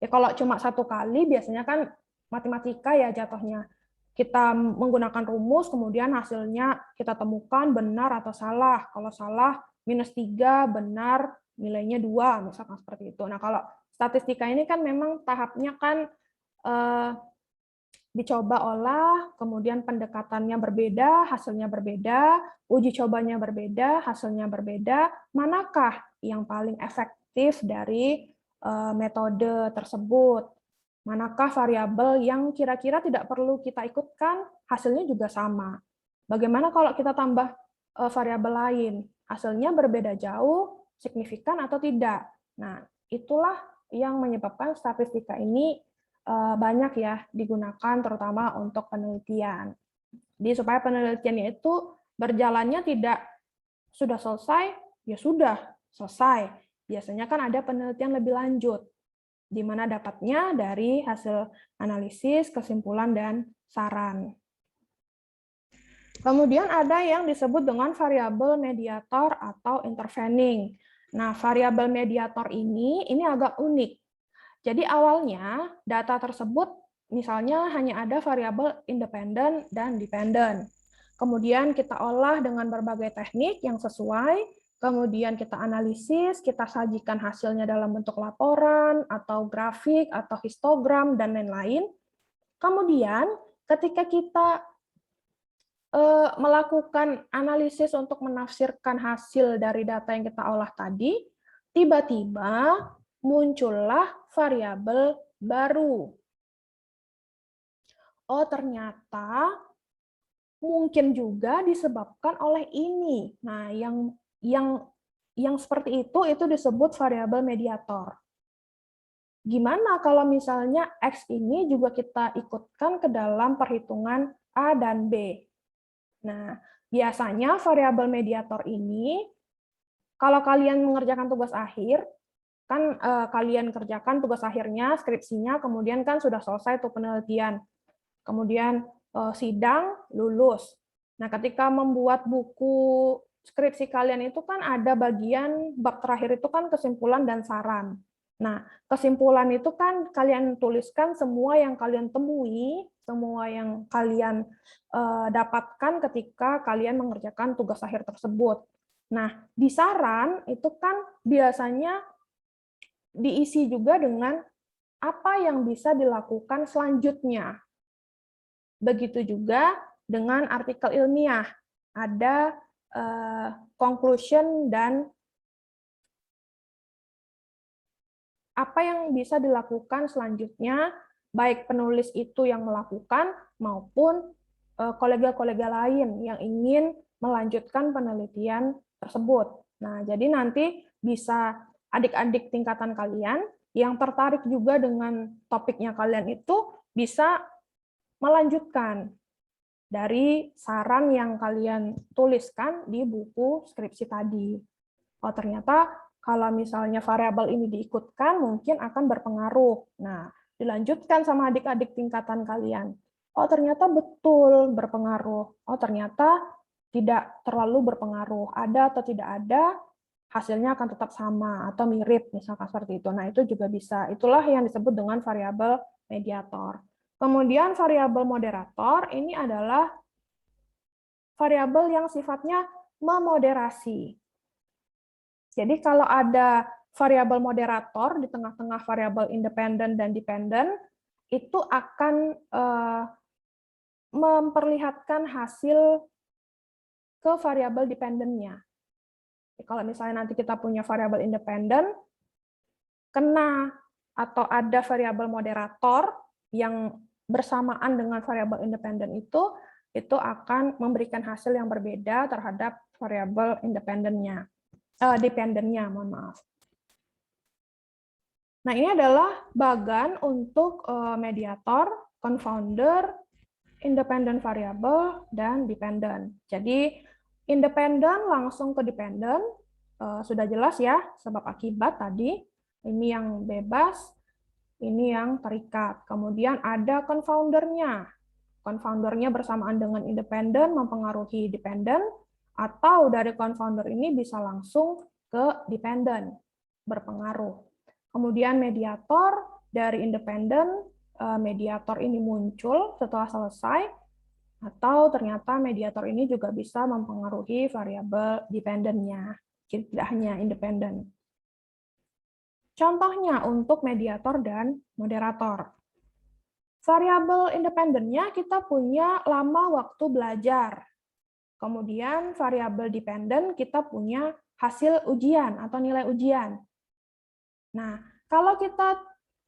Ya kalau cuma satu kali biasanya kan matematika ya jatuhnya. Kita menggunakan rumus, kemudian hasilnya kita temukan benar atau salah. Kalau salah, -3, benar, nilainya 2, misalkan seperti itu. Nah, kalau statistika ini kan memang tahapnya kan dicoba olah, kemudian pendekatannya berbeda, hasilnya berbeda, uji cobanya berbeda, hasilnya berbeda, manakah yang paling efektif dari metode tersebut? Manakah variabel yang kira-kira tidak perlu kita ikutkan, hasilnya juga sama. Bagaimana kalau kita tambah variabel lain? Hasilnya berbeda jauh, signifikan atau tidak? Nah, itulah yang menyebabkan statistika ini banyak ya digunakan terutama untuk penelitian. Jadi supaya penelitiannya itu berjalannya tidak sudah selesai, ya sudah selesai. Biasanya kan ada penelitian lebih lanjut, di mana dapatnya dari hasil analisis, kesimpulan, dan saran. Kemudian ada yang disebut dengan variabel mediator atau intervening. Nah, variabel mediator ini agak unik. Jadi awalnya data tersebut misalnya hanya ada variabel independen dan dependen. Kemudian kita olah dengan berbagai teknik yang sesuai, kemudian kita analisis, kita sajikan hasilnya dalam bentuk laporan, atau grafik, atau histogram, dan lain-lain. Kemudian ketika kita melakukan analisis untuk menafsirkan hasil dari data yang kita olah tadi, tiba-tiba muncullah variabel baru. Oh, ternyata mungkin juga disebabkan oleh ini. Nah, yang seperti itu disebut variabel mediator. Gimana kalau misalnya X ini juga kita ikutkan ke dalam perhitungan A dan B? Nah, biasanya variabel mediator ini, kalau kalian mengerjakan tugas akhir, kan kalian kerjakan tugas akhirnya, skripsinya, kemudian kan sudah selesai tuh penelitian. Kemudian sidang, lulus. Nah, ketika membuat buku skripsi kalian itu kan ada bagian bab terakhir itu kan kesimpulan dan saran. Nah, kesimpulan itu kan kalian tuliskan semua yang kalian temui, semua yang kalian dapatkan ketika kalian mengerjakan tugas akhir tersebut. Nah, di saran itu kan biasanya diisi juga dengan apa yang bisa dilakukan selanjutnya. Begitu juga dengan artikel ilmiah. Ada conclusion dan apa yang bisa dilakukan selanjutnya, baik penulis itu yang melakukan maupun kolega-kolega lain yang ingin melanjutkan penelitian tersebut. Nah, jadi nanti bisa adik-adik tingkatan kalian yang tertarik juga dengan topiknya kalian itu bisa melanjutkan dari saran yang kalian tuliskan di buku skripsi tadi. Oh, ternyata kalau misalnya variabel ini diikutkan, mungkin akan berpengaruh. Nah, dilanjutkan sama adik-adik tingkatan kalian. Oh, ternyata betul berpengaruh. Oh, ternyata tidak terlalu berpengaruh. Ada atau tidak ada, hasilnya akan tetap sama atau mirip, misalkan seperti itu. Nah, itu juga bisa. Itulah yang disebut dengan variabel mediator. Kemudian variabel moderator, ini adalah variabel yang sifatnya memoderasi. Jadi kalau ada variabel moderator di tengah-tengah variabel independen dan dependen, itu akan memperlihatkan hasil ke variabel dependennya. Kalau misalnya nanti kita punya variabel independen, kena atau ada variabel moderator yang bersamaan dengan variabel independen itu akan memberikan hasil yang berbeda terhadap variabel independennya. Dependennya, mohon maaf. Nah, ini adalah bagan untuk mediator, confounder, independent variable, dan dependent. Jadi, independent langsung ke dependent, sudah jelas ya, sebab akibat tadi. Ini yang bebas, ini yang terikat. Kemudian ada confoundernya. Confoundernya bersamaan dengan independent mempengaruhi dependent, atau dari confounder ini bisa langsung ke dependent, berpengaruh. Kemudian mediator dari independent, mediator ini muncul setelah selesai, atau ternyata mediator ini juga bisa mempengaruhi variabel dependennya, tidak hanya independen. Contohnya untuk mediator dan moderator. Variabel independennya kita punya lama waktu belajar. Kemudian variabel dependen kita punya hasil ujian atau nilai ujian. Nah, kalau kita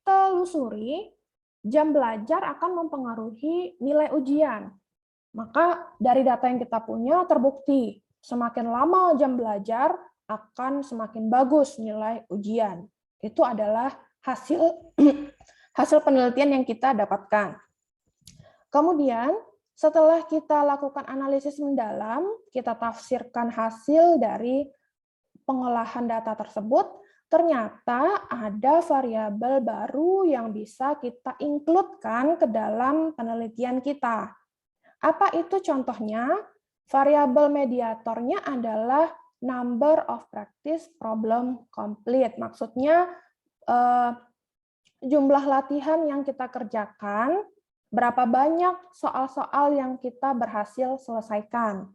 telusuri, jam belajar akan mempengaruhi nilai ujian. Maka dari data yang kita punya terbukti, semakin lama jam belajar akan semakin bagus nilai ujian. Itu adalah hasil penelitian yang kita dapatkan. Kemudian, setelah kita lakukan analisis mendalam, kita tafsirkan hasil dari pengolahan data tersebut, ternyata ada variabel baru yang bisa kita include-kan ke dalam penelitian kita. Apa itu contohnya? Variabel mediatornya adalah number of practice problem complete. Maksudnya jumlah latihan yang kita kerjakan, berapa banyak soal-soal yang kita berhasil selesaikan.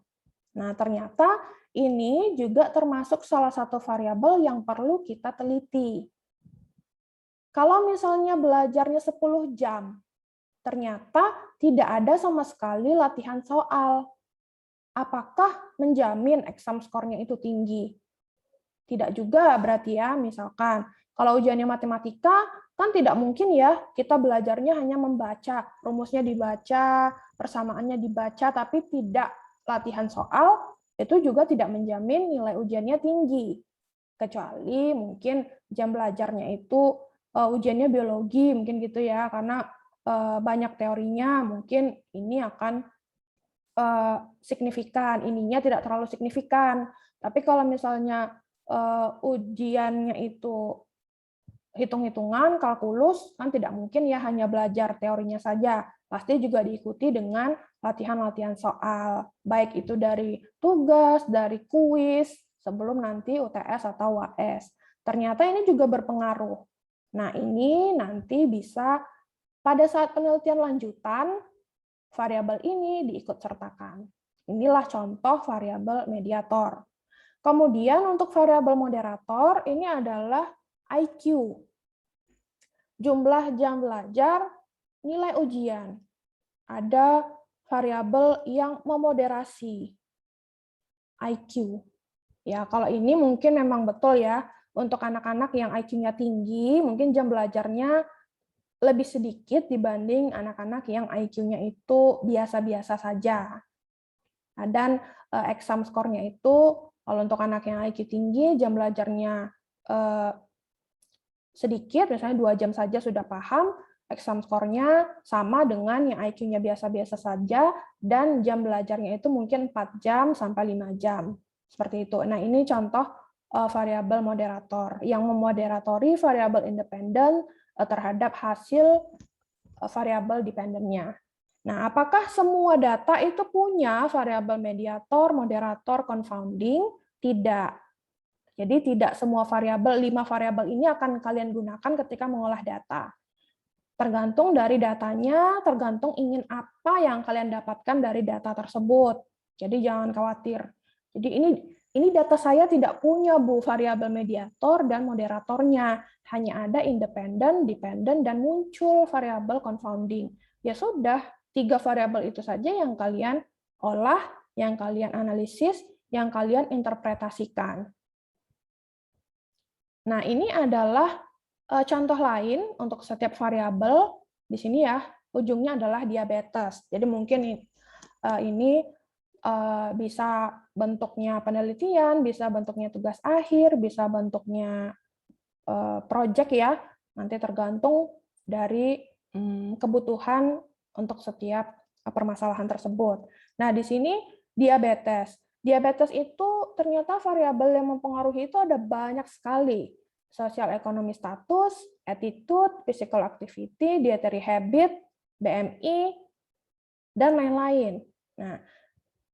Nah, ternyata ini juga termasuk salah satu variabel yang perlu kita teliti. Kalau misalnya belajarnya 10 jam, ternyata tidak ada sama sekali latihan soal. Apakah menjamin exam skornya itu tinggi? Tidak juga berarti ya, misalkan kalau ujiannya matematika, kan tidak mungkin ya kita belajarnya hanya membaca, rumusnya dibaca, persamaannya dibaca, tapi tidak latihan soal, itu juga tidak menjamin nilai ujiannya tinggi. Kecuali mungkin jam belajarnya itu ujiannya biologi, mungkin gitu ya, karena banyak teorinya, mungkin ini akan signifikan, ininya tidak terlalu signifikan. Tapi kalau misalnya ujiannya itu hitung-hitungan, kalkulus, kan tidak mungkin ya hanya belajar teorinya saja. Pasti juga diikuti dengan latihan-latihan soal, baik itu dari tugas, dari kuis, sebelum nanti UTS atau UAS. Ternyata ini juga berpengaruh. Nah, ini nanti bisa pada saat penelitian lanjutan, variabel ini diikut-sertakan. Inilah contoh variabel mediator. Kemudian untuk variabel moderator, ini adalah IQ. Jumlah jam belajar, nilai ujian. Ada variabel yang memoderasi IQ. Ya, kalau ini mungkin memang betul ya, untuk anak-anak yang IQ-nya tinggi, mungkin jam belajarnya lebih sedikit dibanding anak-anak yang IQ-nya itu biasa-biasa saja. Dan exam score-nya itu, kalau untuk anak yang IQ tinggi, jam belajarnya sedikit, misalnya 2 jam saja sudah paham, exam score-nya sama dengan yang IQ-nya biasa-biasa saja, dan jam belajarnya itu mungkin 4 jam sampai 5 jam. Seperti itu. Nah, ini contoh variabel moderator yang memoderatori variabel independen terhadap hasil variabel dependennya. Nah, apakah semua data itu punya variabel mediator, moderator, confounding? Tidak. Jadi tidak semua variabel, 5 variabel ini akan kalian gunakan ketika mengolah data. Tergantung dari datanya, tergantung ingin apa yang kalian dapatkan dari data tersebut. Jadi jangan khawatir. Jadi ini data saya tidak punya Bu variabel mediator dan moderatornya. Hanya ada independen, dependen, dan muncul variabel confounding. Ya sudah, 3 variabel itu saja yang kalian olah, yang kalian analisis, yang kalian interpretasikan. Nah, ini adalah contoh lain untuk setiap variabel. Di sini ya, ujungnya adalah diabetes. Jadi mungkin ini bisa bentuknya penelitian, bisa bentuknya tugas akhir, bisa bentuknya project ya. Nanti tergantung dari kebutuhan untuk setiap permasalahan tersebut. Nah, di sini diabetes. Diabetes itu ternyata variabel yang mempengaruhi itu ada banyak sekali. Sosial ekonomi status, attitude, physical activity, dietary habit, BMI, dan lain-lain. Nah,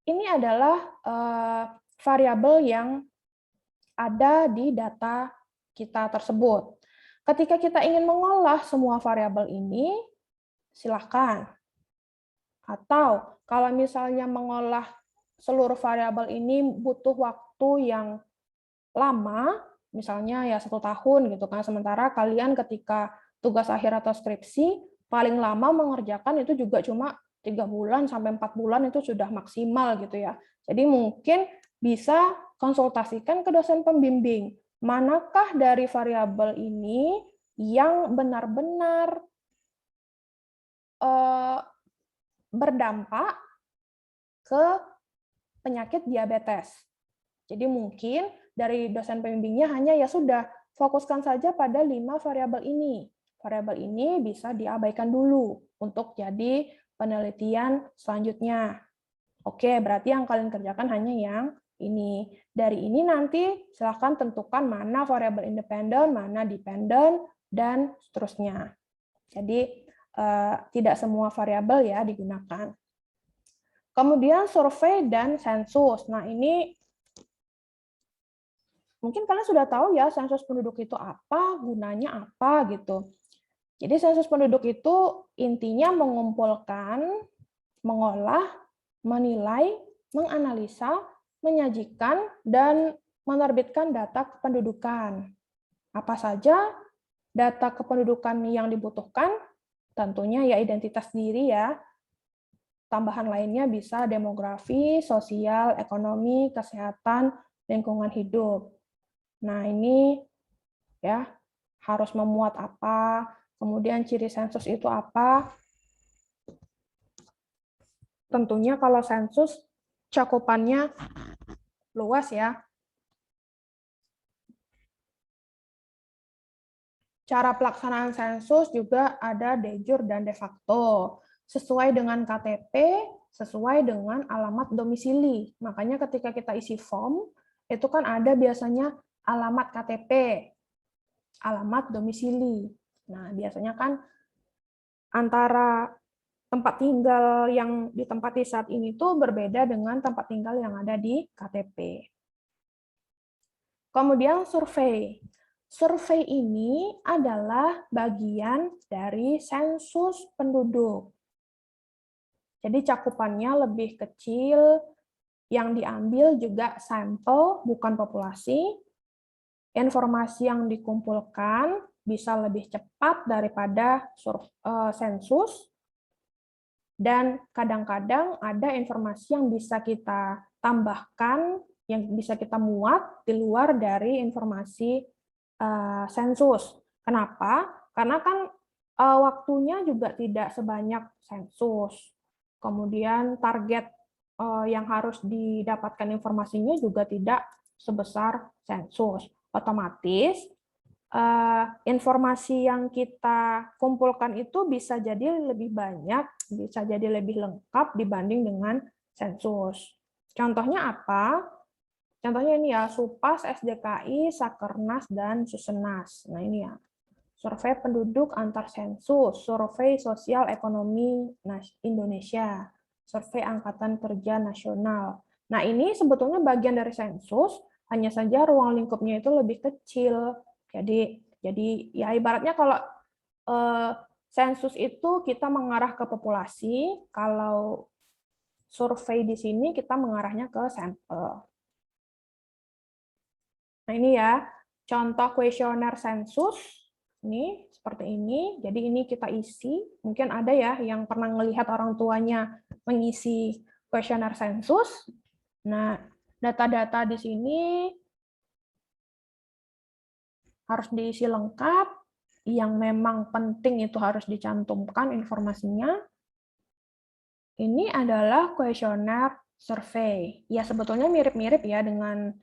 ini adalah variabel yang ada di data kita tersebut. Ketika kita ingin mengolah semua variabel ini, silakan. Atau kalau misalnya mengolah seluruh variabel ini butuh waktu yang lama, misalnya ya 1 tahun gitu kan, sementara kalian ketika tugas akhir atau skripsi paling lama mengerjakan itu juga cuma 3 bulan sampai 4 bulan itu sudah maksimal gitu ya. Jadi mungkin bisa konsultasikan ke dosen pembimbing. Manakah dari variabel ini yang benar-benar berdampak ke penyakit diabetes. Jadi mungkin dari dosen pembimbingnya hanya ya sudah fokuskan saja pada 5 variabel ini. Variabel ini bisa diabaikan dulu untuk jadi penelitian selanjutnya. Oke, berarti yang kalian kerjakan hanya yang ini. Dari ini nanti silakan tentukan mana variabel independen, mana dependen, dan seterusnya. Jadi tidak semua variabel ya digunakan. Kemudian survei dan sensus. Nah, ini mungkin kalian sudah tahu ya sensus penduduk itu apa, gunanya apa gitu. Jadi sensus penduduk itu intinya mengumpulkan, mengolah, menilai, menganalisa, menyajikan, dan menerbitkan data kependudukan. Apa saja data kependudukan yang dibutuhkan? Tentunya ya identitas diri ya. Tambahan lainnya bisa demografi, sosial, ekonomi, kesehatan, lingkungan hidup. Nah, ini ya harus memuat apa, kemudian ciri sensus itu apa. Tentunya kalau sensus cakupannya luas ya. Cara pelaksanaan sensus juga ada de jure dan de facto. Sesuai dengan KTP, sesuai dengan alamat domisili. Makanya ketika kita isi form, itu kan ada biasanya alamat KTP, alamat domisili. Nah, biasanya kan antara tempat tinggal yang ditempati saat ini tuh berbeda dengan tempat tinggal yang ada di KTP. Kemudian survei. Survei ini adalah bagian dari sensus penduduk. Jadi cakupannya lebih kecil, yang diambil juga sampel, bukan populasi. Informasi yang dikumpulkan bisa lebih cepat daripada sensus, dan kadang-kadang ada informasi yang bisa kita tambahkan, yang bisa kita muat di luar dari informasi sensus. Kenapa? Karena kan waktunya juga tidak sebanyak sensus. Kemudian target yang harus didapatkan informasinya juga tidak sebesar sensus. Otomatis informasi yang kita kumpulkan itu bisa jadi lebih banyak, bisa jadi lebih lengkap dibanding dengan sensus. Contohnya apa? Contohnya ini ya, SUPAS, SDKI, Sakernas, dan Susenas. Nah ini ya, survei penduduk antar sensus, survei sosial ekonomi Indonesia, survei angkatan kerja nasional. Nah ini sebetulnya bagian dari sensus, hanya saja ruang lingkupnya itu lebih kecil. Jadi ya ibaratnya kalau sensus itu kita mengarah ke populasi, kalau survei di sini kita mengarahnya ke sampel. Nah ini ya, contoh kuesioner sensus, ini seperti ini. Jadi ini kita isi, mungkin ada ya yang pernah melihat orang tuanya mengisi kuesioner sensus. Nah, data-data di sini harus diisi lengkap, yang memang penting itu harus dicantumkan informasinya. Ini adalah kuesioner survei. Ya sebetulnya mirip-mirip ya dengan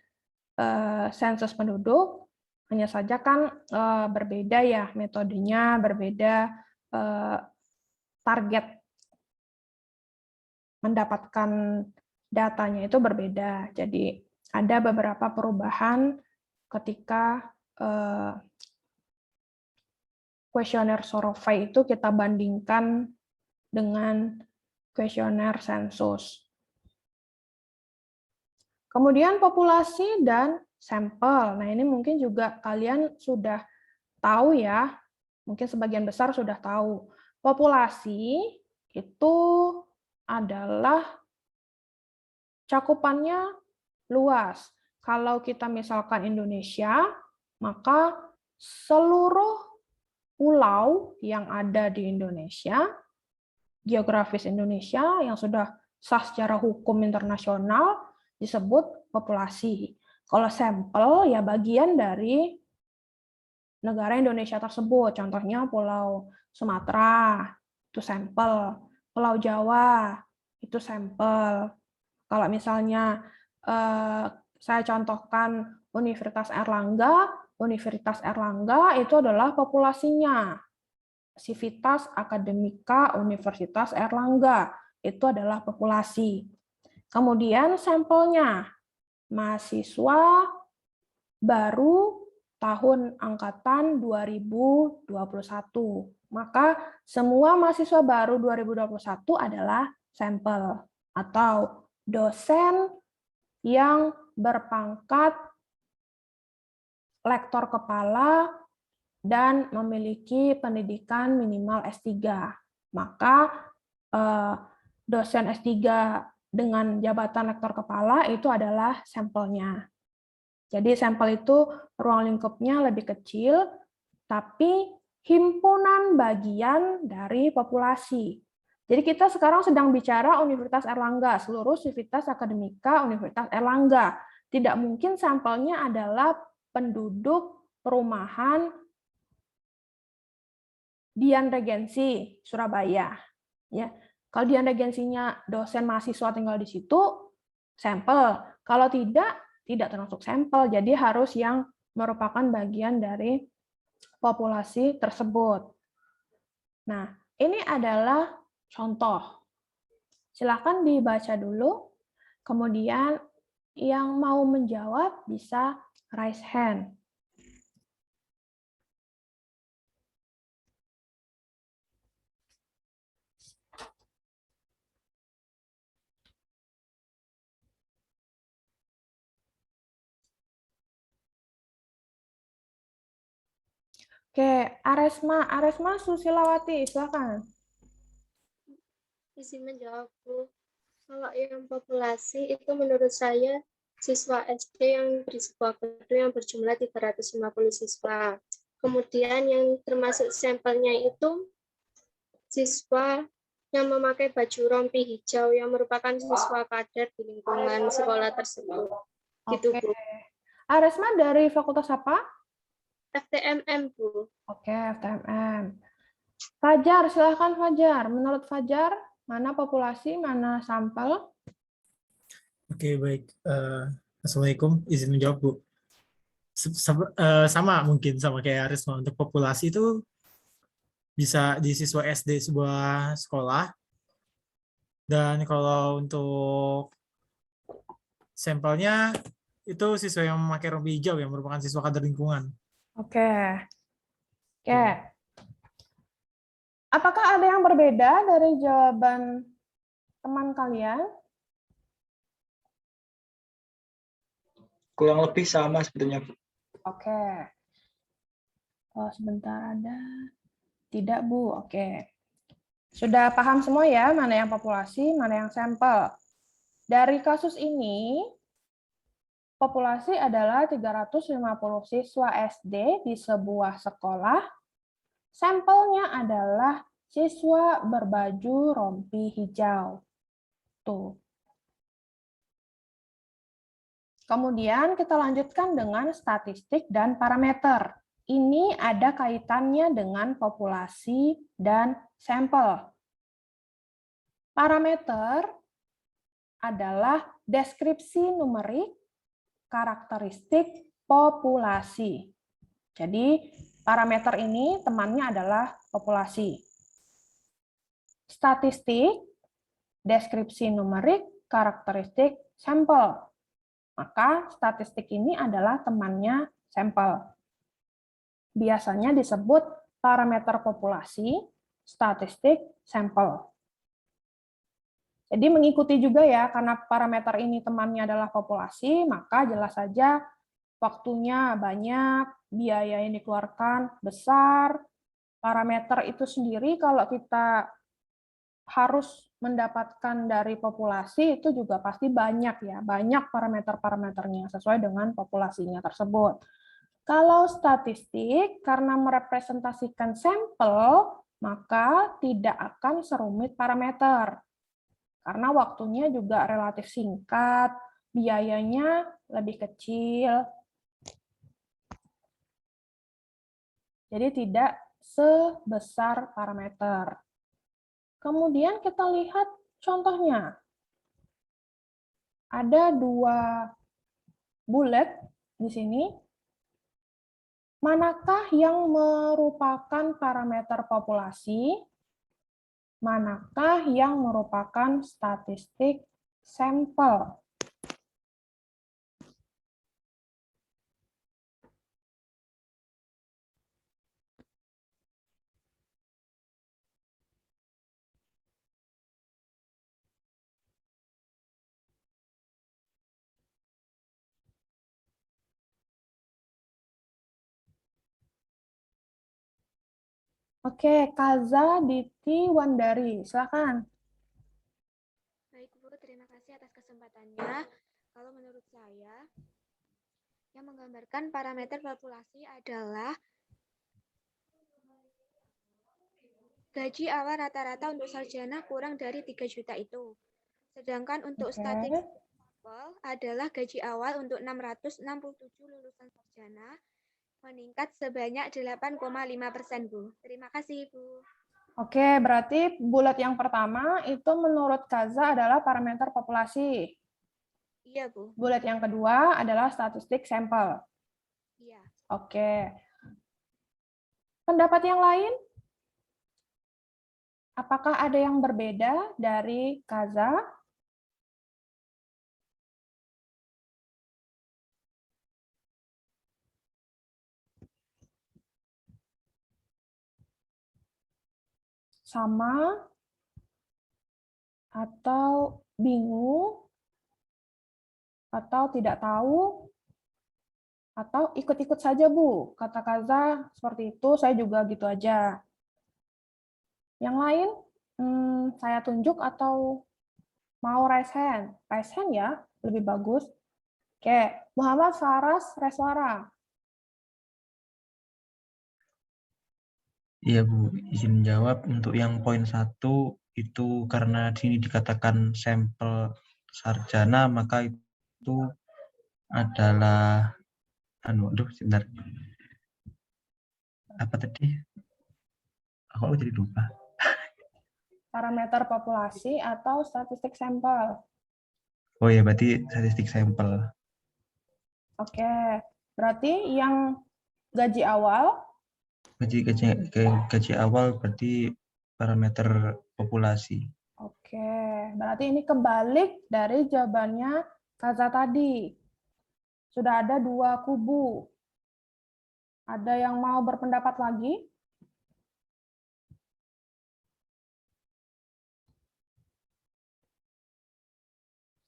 sensus penduduk, hanya saja kan berbeda ya metodenya, berbeda target mendapatkan datanya itu berbeda. Jadi ada beberapa perubahan ketika kuesioner survei itu kita bandingkan dengan kuesioner sensus. Kemudian populasi dan sampel. Nah, ini mungkin juga kalian sudah tahu ya, mungkin sebagian besar sudah tahu. Populasi itu adalah cakupannya luas. Kalau kita misalkan Indonesia, maka seluruh pulau yang ada di Indonesia, geografis Indonesia yang sudah sah secara hukum internasional disebut populasi. Kalau sampel ya bagian dari negara Indonesia tersebut. Contohnya Pulau Sumatera, itu sampel. Pulau Jawa, itu sampel. Kalau misalnya saya contohkan Universitas Erlangga itu adalah populasinya. Civitas Akademika Universitas Erlangga, itu adalah populasi. Kemudian sampelnya, mahasiswa baru tahun angkatan 2021. Maka semua mahasiswa baru 2021 adalah sampel, atau dosen yang berpangkat lektor kepala dan memiliki pendidikan minimal S3. Maka dosen S3 dengan jabatan lektor kepala itu adalah sampelnya. Jadi sampel itu ruang lingkupnya lebih kecil, tapi himpunan bagian dari populasi. Jadi kita sekarang sedang bicara Universitas Erlangga, seluruh Civitas Akademika Universitas Erlangga. Tidak mungkin sampelnya adalah penduduk perumahan Dian Regensi, Surabaya. Ya, kalau Dian Regensinya dosen mahasiswa tinggal di situ, sampel. Kalau tidak termasuk sampel. Jadi harus yang merupakan bagian dari populasi tersebut. Nah, ini adalah contoh. Silakan dibaca dulu. Kemudian yang mau menjawab bisa raise hand. Oke, Aresma Susilawati, silakan. Izin menjawab, Bu. Kalau yang populasi itu menurut saya siswa SD yang di sebuah gedung yang berjumlah 350 siswa. Kemudian yang termasuk sampelnya itu siswa yang memakai baju rompi hijau yang merupakan siswa kader di lingkungan sekolah tersebut. Gitu, Bu. Aresma dari fakultas apa? FTMM, Bu. Oke, FTMM. Fajar, silahkan Fajar. Menurut Fajar, mana populasi, mana sampel? Oke, baik. Assalamualaikum, izin menjawab, Bu. Sama mungkin sama kayak Arisma, untuk populasi itu bisa di siswa SD sebuah sekolah. Dan kalau untuk sampelnya itu siswa yang memakai rompi hijau yang merupakan siswa kader lingkungan. Oke. Apakah ada yang berbeda dari jawaban teman kalian? Kurang lebih sama sebetulnya, Bu. Oke. Oh, sebentar ada. Tidak, Bu. Oke. Sudah paham semua ya, mana yang populasi, mana yang sampel. Dari kasus ini, populasi adalah 350 siswa SD di sebuah sekolah. Sampelnya adalah siswa berbaju rompi hijau. Tuh. Kemudian kita lanjutkan dengan statistik dan parameter. Ini ada kaitannya dengan populasi dan sampel. Parameter adalah deskripsi numerik karakteristik populasi. Jadi, parameter ini temannya adalah populasi. Statistik, deskripsi numerik karakteristik sampel. Maka statistik ini adalah temannya sampel. Biasanya disebut parameter populasi, statistik, sampel. Jadi mengikuti juga ya, karena parameter ini temannya adalah populasi, maka jelas saja waktunya banyak, biaya yang dikeluarkan besar. Parameter itu sendiri kalau kita harus mendapatkan dari populasi itu juga pasti banyak ya, banyak parameter-parameternya sesuai dengan populasinya tersebut. Kalau statistik, karena merepresentasikan sampel, maka tidak akan serumit parameter. Karena waktunya juga relatif singkat, biayanya lebih kecil. Jadi tidak sebesar parameter. Kemudian kita lihat contohnya. Ada 2 bullet di sini. Manakah yang merupakan parameter populasi? Manakah yang merupakan statistik sampel? Oke, Kaza Diti Wandari, silakan. Baik, Bu, terima kasih atas kesempatannya. Kalau menurut saya, yang menggambarkan parameter populasi adalah gaji awal rata-rata untuk sarjana kurang dari 3 juta itu. Sedangkan untuk statistik sampel adalah gaji awal untuk 667 lulusan sarjana, meningkat sebanyak 8,5%, Bu. Terima kasih, Bu. Oke, berarti bulat yang pertama itu menurut Kaza adalah parameter populasi. Iya, Bu. Bulat yang kedua adalah statistik sampel. Iya. Oke. Pendapat yang lain? Apakah ada yang berbeda dari Kaza? Sama? Atau bingung? Atau tidak tahu? Atau ikut-ikut saja, Bu? Kata Kaza seperti itu, saya juga gitu aja. Yang lain, saya tunjuk atau mau raise hand? Raise hand ya, lebih bagus. Oke, Muhammad Faras Reswara. Iya Bu, izin jawab untuk yang poin 1 itu karena di sini dikatakan sampel sarjana, maka itu adalah sebentar. Apa tadi? Aku jadi lupa. Parameter populasi atau statistik sampel. Oh ya, berarti statistik sampel. Oke, berarti yang gaji awal, Gaji awal berarti parameter populasi. oke, berarti ini kebalik dari jawabannya Kaza tadi. Sudah ada 2 kubu. Ada yang mau berpendapat lagi?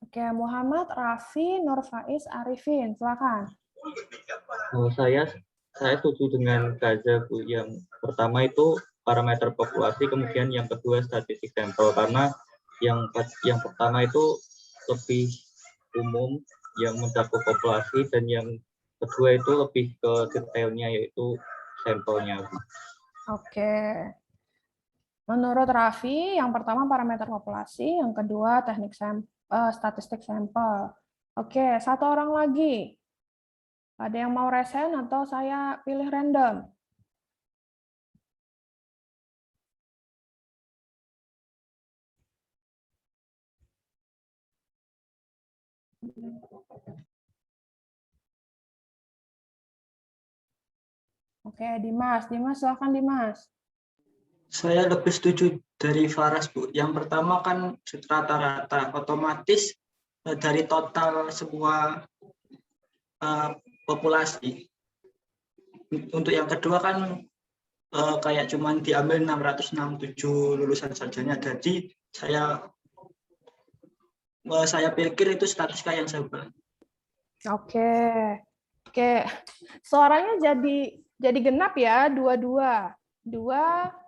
Oke, Muhammad Rafi Nurfaiz Arifin, silakan. Saya setuju dengan Kaza, Bu. Yang pertama itu parameter populasi, kemudian yang kedua statistik sampel, karena yang pertama itu lebih umum yang mencakup populasi, dan yang kedua itu lebih ke detailnya yaitu sampelnya, Bu. Oke. Menurut Raffi, yang pertama parameter populasi, yang kedua statistik sampel. Oke, 1 orang lagi. Ada yang mau resen atau saya pilih random? Oke, Dimas. Dimas, silakan Dimas. Saya lebih setuju dari Faras, Bu. Yang pertama kan rata-rata, otomatis dari total sebuah populasi. Untuk yang kedua kan kayak cuman diambil 667 lulusan sarjana. Jadi saya pikir itu statistika yang sampel. Oke. Oke. Suaranya jadi genap ya, 2-2. 2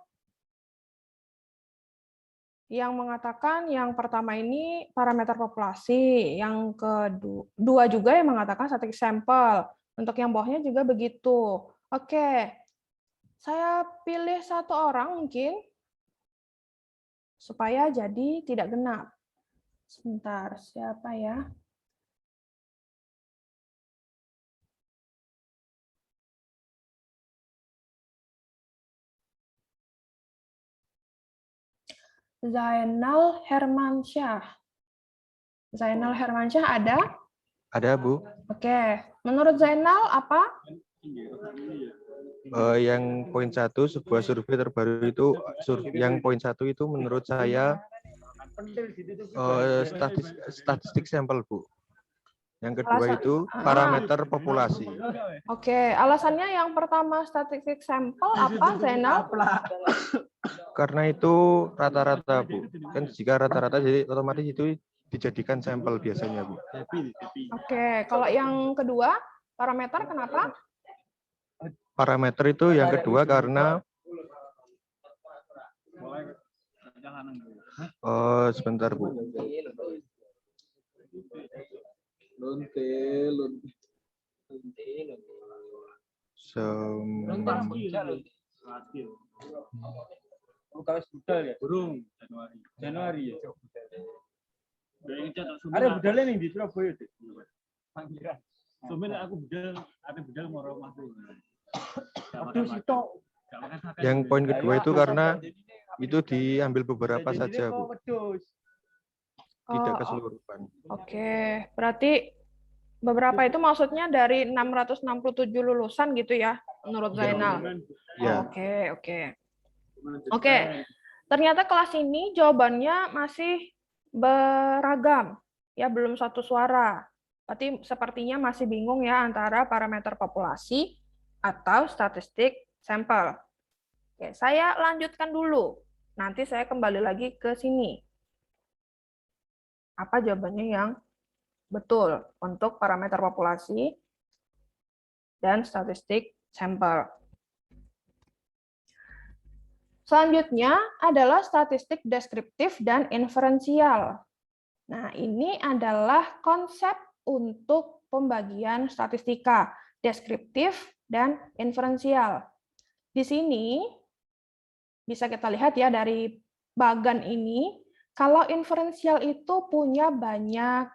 yang mengatakan yang pertama ini parameter populasi, yang kedua juga yang mengatakan statistik sampel. Untuk yang bawahnya juga begitu. Oke, saya pilih 1 orang mungkin supaya jadi tidak genap. Sebentar, siapa ya? Zainal Hermansyah. Zainal Hermansyah ada? Ada, Bu. Oke. Menurut Zainal apa? Yang poin 1, sebuah survei terbaru itu, yang poin 1 itu menurut saya statistik sampel, Bu. Yang kedua itu parameter populasi. Oke, alasannya yang pertama statistik sampel apa, Zainal? Karena itu rata-rata, Bu. Kan jika rata-rata jadi otomatis itu dijadikan sampel biasanya, Bu. Oke, kalau yang kedua parameter kenapa? Parameter itu yang kedua karena sebentar, Bu. Ada budalnya nih di Surabaya. Panggilan. Sumen aku budal, ada budal moro mati. Aduh sitok. Yang poin kedua itu karena itu diambil beberapa saja, Bu. Tidak Oh, keseluruhan. Oke, berarti beberapa itu maksudnya dari 667 lulusan gitu ya, menurut Zainal? Ya. Oke, oke. Oke, ternyata kelas ini jawabannya masih beragam, ya belum satu suara. Berarti sepertinya masih bingung ya antara parameter populasi atau statistik sampel. Oke, saya lanjutkan dulu. Nanti saya kembali lagi ke sini. Apa jawabannya yang betul untuk parameter populasi dan statistik sampel. Selanjutnya adalah statistik deskriptif dan inferensial. Nah, ini adalah konsep untuk pembagian statistika, deskriptif dan inferensial. Di sini bisa kita lihat ya dari bagan ini, kalau inferensial itu punya banyak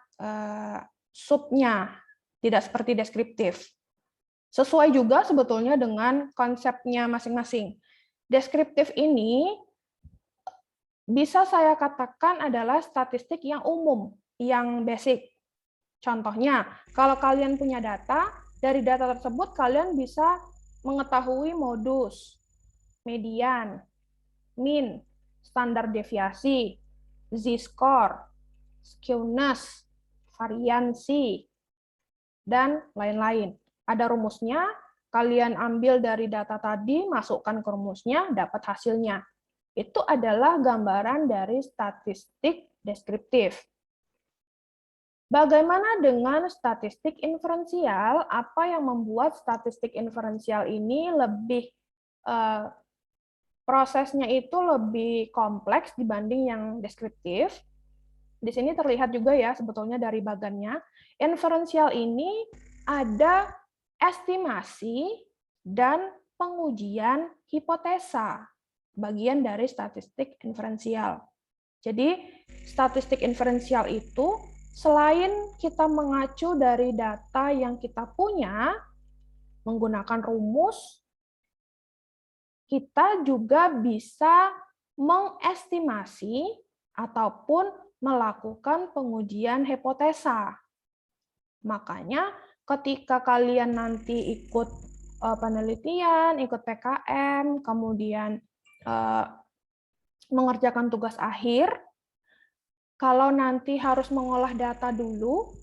subnya, tidak seperti deskriptif. Sesuai juga sebetulnya dengan konsepnya masing-masing. Deskriptif ini bisa saya katakan adalah statistik yang umum, yang basic. Contohnya, kalau kalian punya data, dari data tersebut kalian bisa mengetahui modus, median, mean, standar deviasi, z-score, skewness, variansi, dan lain-lain. Ada rumusnya, kalian ambil dari data tadi, masukkan ke rumusnya, dapat hasilnya. Itu adalah gambaran dari statistik deskriptif. Bagaimana dengan statistik inferensial? Apa yang membuat statistik inferensial ini lebih prosesnya itu lebih kompleks dibanding yang deskriptif? Di sini terlihat juga ya sebetulnya dari bagannya. Inferensial ini ada estimasi dan pengujian hipotesa, bagian dari statistik inferensial. Jadi, statistik inferensial itu selain kita mengacu dari data yang kita punya, menggunakan rumus, kita juga bisa mengestimasi ataupun melakukan pengujian hipotesa. Makanya ketika kalian nanti ikut penelitian, ikut PKM, kemudian mengerjakan tugas akhir, kalau nanti harus mengolah data dulu,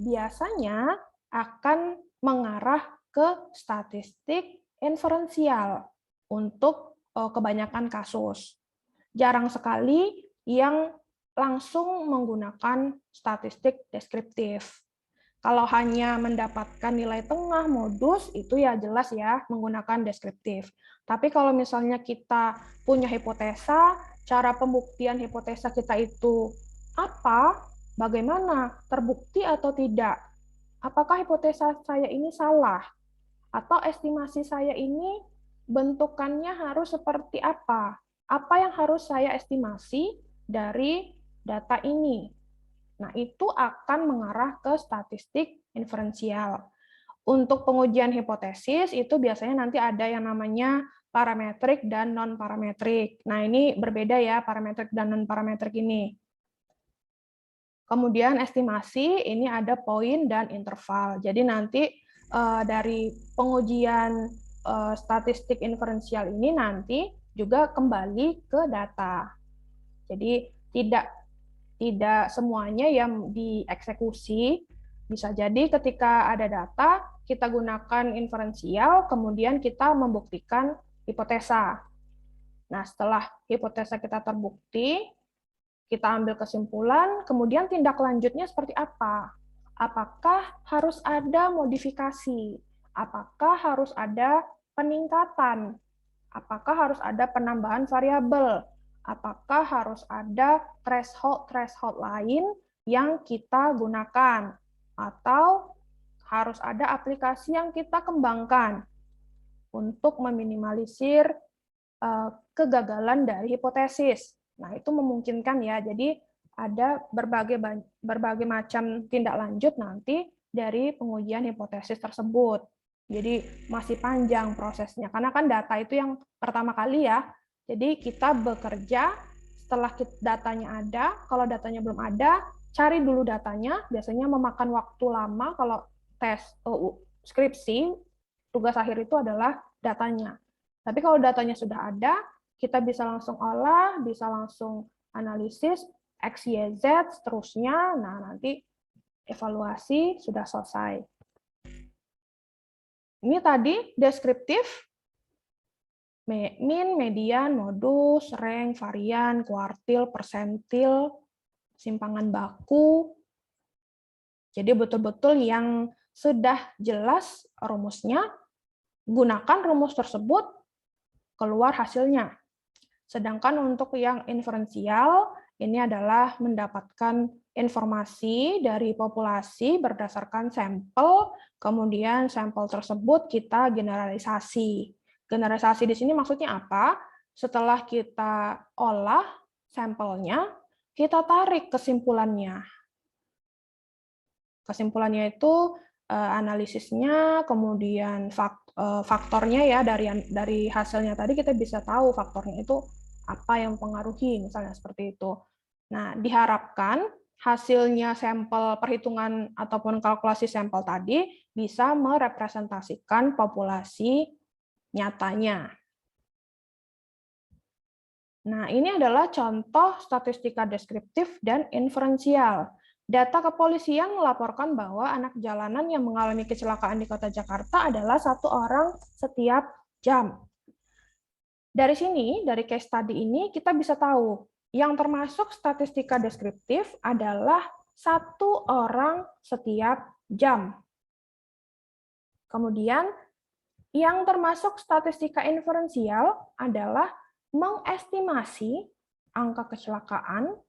biasanya akan mengarah ke statistik inferensial untuk kebanyakan kasus. Jarang sekali yang langsung menggunakan statistik deskriptif. Kalau hanya mendapatkan nilai tengah, modus, itu ya jelas ya menggunakan deskriptif. Tapi kalau misalnya kita punya hipotesa, cara pembuktian hipotesa kita itu apa, bagaimana, terbukti atau tidak, apakah hipotesa saya ini salah, atau estimasi saya ini bentukannya harus seperti apa yang harus saya estimasi dari data ini. Nah, itu akan mengarah ke statistik inferensial. Untuk pengujian hipotesis, itu biasanya nanti ada yang namanya parametrik dan non-parametrik. Nah, ini berbeda ya, parametrik dan non-parametrik ini. Kemudian estimasi, ini ada poin dan interval. Jadi nanti dari pengujian statistik inferensial ini nanti juga kembali ke data. Jadi tidak semuanya yang dieksekusi. Bisa jadi ketika ada data, kita gunakan inferensial, kemudian kita membuktikan hipotesa. Nah, setelah hipotesa kita terbukti, kita ambil kesimpulan, kemudian tindak lanjutnya seperti apa? Apakah harus ada modifikasi? Apakah harus ada peningkatan? Apakah harus ada penambahan variabel? Apakah harus ada threshold lain yang kita gunakan? Atau harus ada aplikasi yang kita kembangkan untuk meminimalisir kegagalan dari hipotesis. Nah, itu memungkinkan ya. Jadi ada berbagai macam tindak lanjut nanti dari pengujian hipotesis tersebut. Jadi masih panjang prosesnya, karena kan data itu yang pertama kali ya. Jadi kita bekerja setelah datanya ada, kalau datanya belum ada, cari dulu datanya, biasanya memakan waktu lama kalau tes skripsi, tugas akhir itu adalah datanya. Tapi kalau datanya sudah ada, kita bisa langsung olah, bisa langsung analisis, X, Y, Z, seterusnya. Nah, nanti evaluasi sudah selesai. Ini tadi deskriptif, min, median, modus, rank, varian, kuartil, persentil, simpangan baku. Jadi betul-betul yang sudah jelas rumusnya, gunakan rumus tersebut, keluar hasilnya. Sedangkan untuk yang inferensial, ini adalah mendapatkan informasi dari populasi berdasarkan sampel, kemudian sampel tersebut kita generalisasi. Generalisasi di sini maksudnya apa? Setelah kita olah sampelnya, kita tarik kesimpulannya. Kesimpulannya itu analisisnya, kemudian faktornya ya dari hasilnya tadi kita bisa tahu faktornya itu apa yang mempengaruhi, misalnya seperti itu. Nah, diharapkan hasilnya sampel perhitungan ataupun kalkulasi sampel tadi bisa merepresentasikan populasi nyatanya. Nah, ini adalah contoh statistika deskriptif dan inferensial. Data kepolisian melaporkan bahwa anak jalanan yang mengalami kecelakaan di Kota Jakarta adalah 1 orang setiap jam. Dari sini, dari case study ini, kita bisa tahu yang termasuk statistika deskriptif adalah 1 orang setiap jam. Kemudian, yang termasuk statistika inferensial adalah mengestimasi angka kecelakaan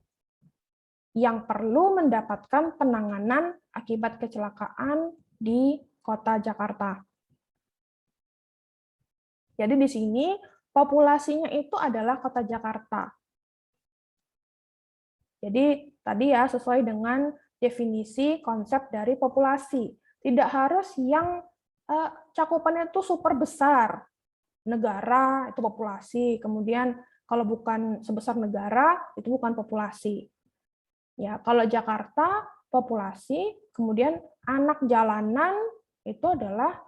yang perlu mendapatkan penanganan akibat kecelakaan di Kota Jakarta. Jadi di sini populasinya itu adalah Kota Jakarta. Jadi tadi ya sesuai dengan definisi konsep dari populasi. Tidak harus yang cakupannya itu super besar. Negara itu populasi, kemudian kalau bukan sebesar negara itu bukan populasi. Ya, kalau Jakarta populasi, kemudian anak jalanan itu adalah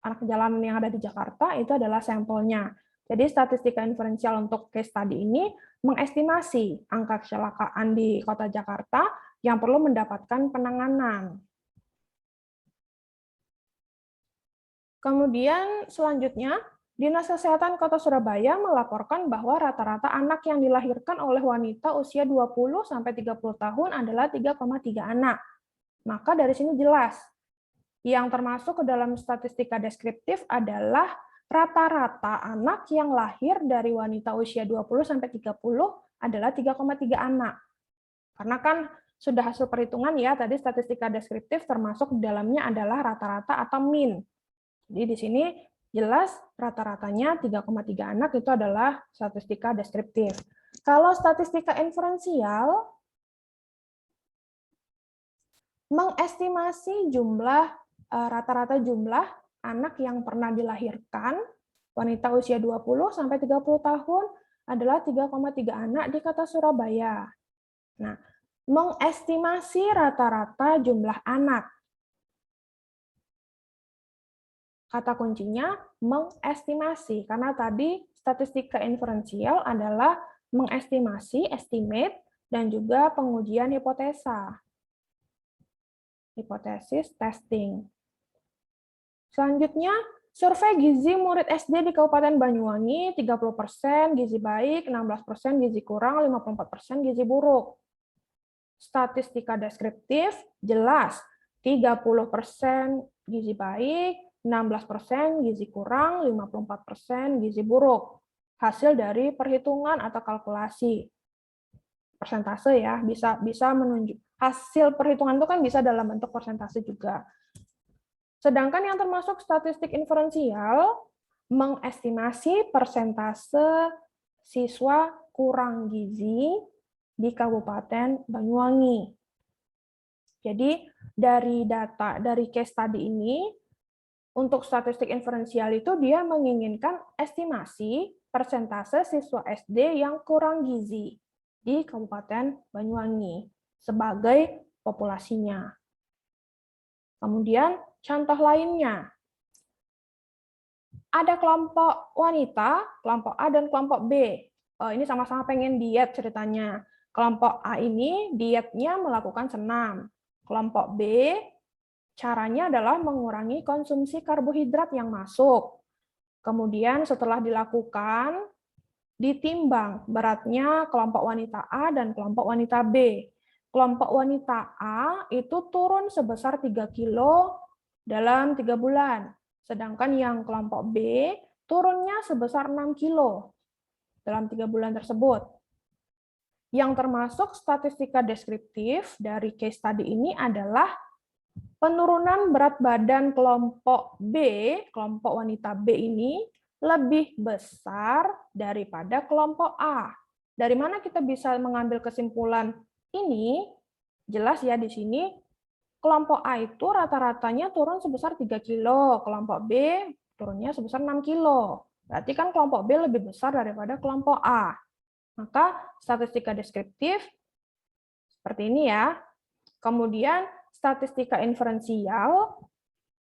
anak jalanan yang ada di Jakarta itu adalah sampelnya. Jadi statistika inferensial untuk case study ini mengestimasi angka kecelakaan di Kota Jakarta yang perlu mendapatkan penanganan. Kemudian selanjutnya, Dinas Kesehatan Kota Surabaya melaporkan bahwa rata-rata anak yang dilahirkan oleh wanita usia 20-30 tahun adalah 3,3 anak. Maka dari sini jelas, yang termasuk ke dalam statistika deskriptif adalah rata-rata anak yang lahir dari wanita usia 20-30 adalah 3,3 anak. Karena kan sudah hasil perhitungan ya, tadi statistika deskriptif termasuk di dalamnya adalah rata-rata atau min. Jadi di sini jelas rata-ratanya 3,3 anak itu adalah statistika deskriptif. Kalau statistika inferensial mengestimasi jumlah rata-rata jumlah anak yang pernah dilahirkan wanita usia 20-30 tahun adalah 3,3 anak di Kota Surabaya. Nah, mengestimasi rata-rata jumlah anak. Kata kuncinya mengestimasi, karena tadi statistika inferensial adalah mengestimasi, estimate, dan juga pengujian hipotesa. Hipotesis testing. Selanjutnya, survei gizi murid SD di Kabupaten Banyuwangi, 30% gizi baik, 16% gizi kurang, 54% gizi buruk. Statistika deskriptif, jelas, 30% gizi baik, 16% gizi kurang, 54% gizi buruk. Hasil dari perhitungan atau kalkulasi. Persentase ya, bisa menunjuk. Hasil perhitungan itu kan bisa dalam bentuk persentase juga. Sedangkan yang termasuk statistik inferensial, mengestimasi persentase siswa kurang gizi di Kabupaten Banyuwangi. Jadi dari data dari case study ini, untuk statistik inferensial itu dia menginginkan estimasi persentase siswa SD yang kurang gizi di Kabupaten Banyuwangi sebagai populasinya. Kemudian contoh lainnya, ada kelompok wanita, kelompok A dan kelompok B. Ini sama-sama pengen diet ceritanya. Kelompok A ini dietnya melakukan senam. Kelompok B, caranya adalah mengurangi konsumsi karbohidrat yang masuk. Kemudian setelah dilakukan, ditimbang beratnya kelompok wanita A dan kelompok wanita B. Kelompok wanita A itu turun sebesar 3 kilo dalam 3 bulan. Sedangkan yang kelompok B turunnya sebesar 6 kilo dalam 3 bulan tersebut. Yang termasuk statistika deskriptif dari case study ini adalah penurunan berat badan kelompok B, kelompok wanita B ini lebih besar daripada kelompok A. Dari mana kita bisa mengambil kesimpulan ini? Jelas ya di sini, kelompok A itu rata-ratanya turun sebesar 3 kilo, kelompok B turunnya sebesar 6 kilo. Berarti kan kelompok B lebih besar daripada kelompok A. Maka statistika deskriptif seperti ini ya. Kemudian statistika inferensial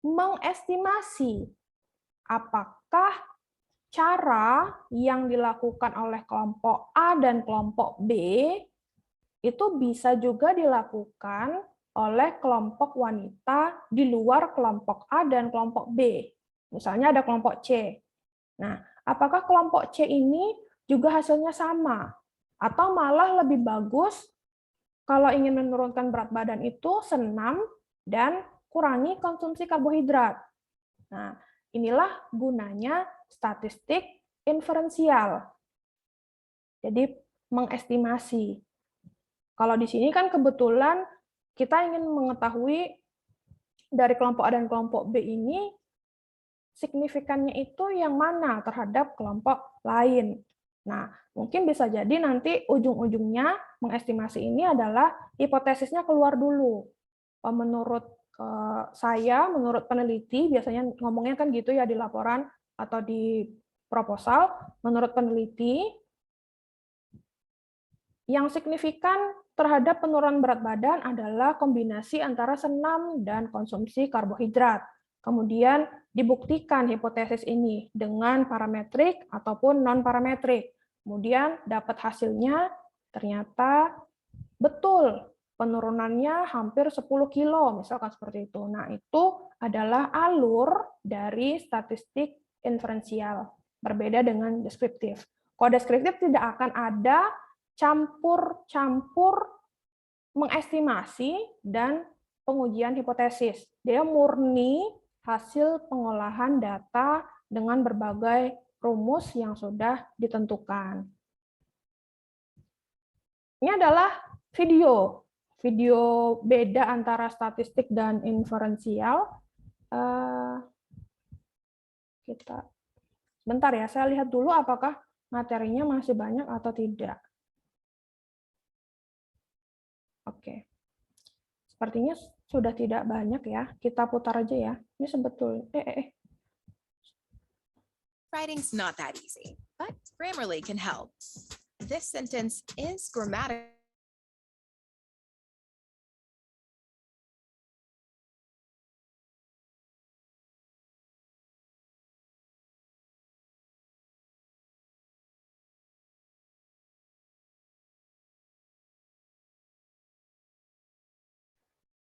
mengestimasi apakah cara yang dilakukan oleh kelompok A dan kelompok B itu bisa juga dilakukan oleh kelompok wanita di luar kelompok A dan kelompok B. Misalnya ada kelompok C. Nah, apakah kelompok C ini juga hasilnya sama? Atau malah lebih bagus kalau ingin menurunkan berat badan itu senam dan kurangi konsumsi karbohidrat. Nah, inilah gunanya statistik inferensial. Jadi mengestimasi. Kalau di sini kan kebetulan kita ingin mengetahui dari kelompok A dan kelompok B ini signifikannya itu yang mana terhadap kelompok lain. Nah, mungkin bisa jadi nanti ujung-ujungnya mengestimasi ini adalah hipotesisnya keluar dulu. Menurut saya, menurut peneliti, biasanya ngomongnya kan gitu ya di laporan atau di proposal, menurut peneliti, yang signifikan terhadap penurunan berat badan adalah kombinasi antara senam dan konsumsi karbohidrat. Kemudian dibuktikan hipotesis ini dengan parametrik ataupun non-parametrik. Kemudian dapat hasilnya ternyata betul penurunannya hampir 10 kilo, misalkan seperti itu. Nah, itu adalah alur dari statistik inferensial, berbeda dengan deskriptif. Kalau deskriptif tidak akan ada campur-campur mengestimasi dan pengujian hipotesis. Dia murni hasil pengolahan data dengan berbagai rumus yang sudah ditentukan. Ini adalah video beda antara statistik dan inferensial. Bentar ya, saya lihat dulu apakah materinya masih banyak atau tidak. Oke. Sepertinya sudah tidak banyak ya. Kita putar aja ya. Ini sebetulnya Writing's not that easy, but Grammarly can help. This sentence is grammatically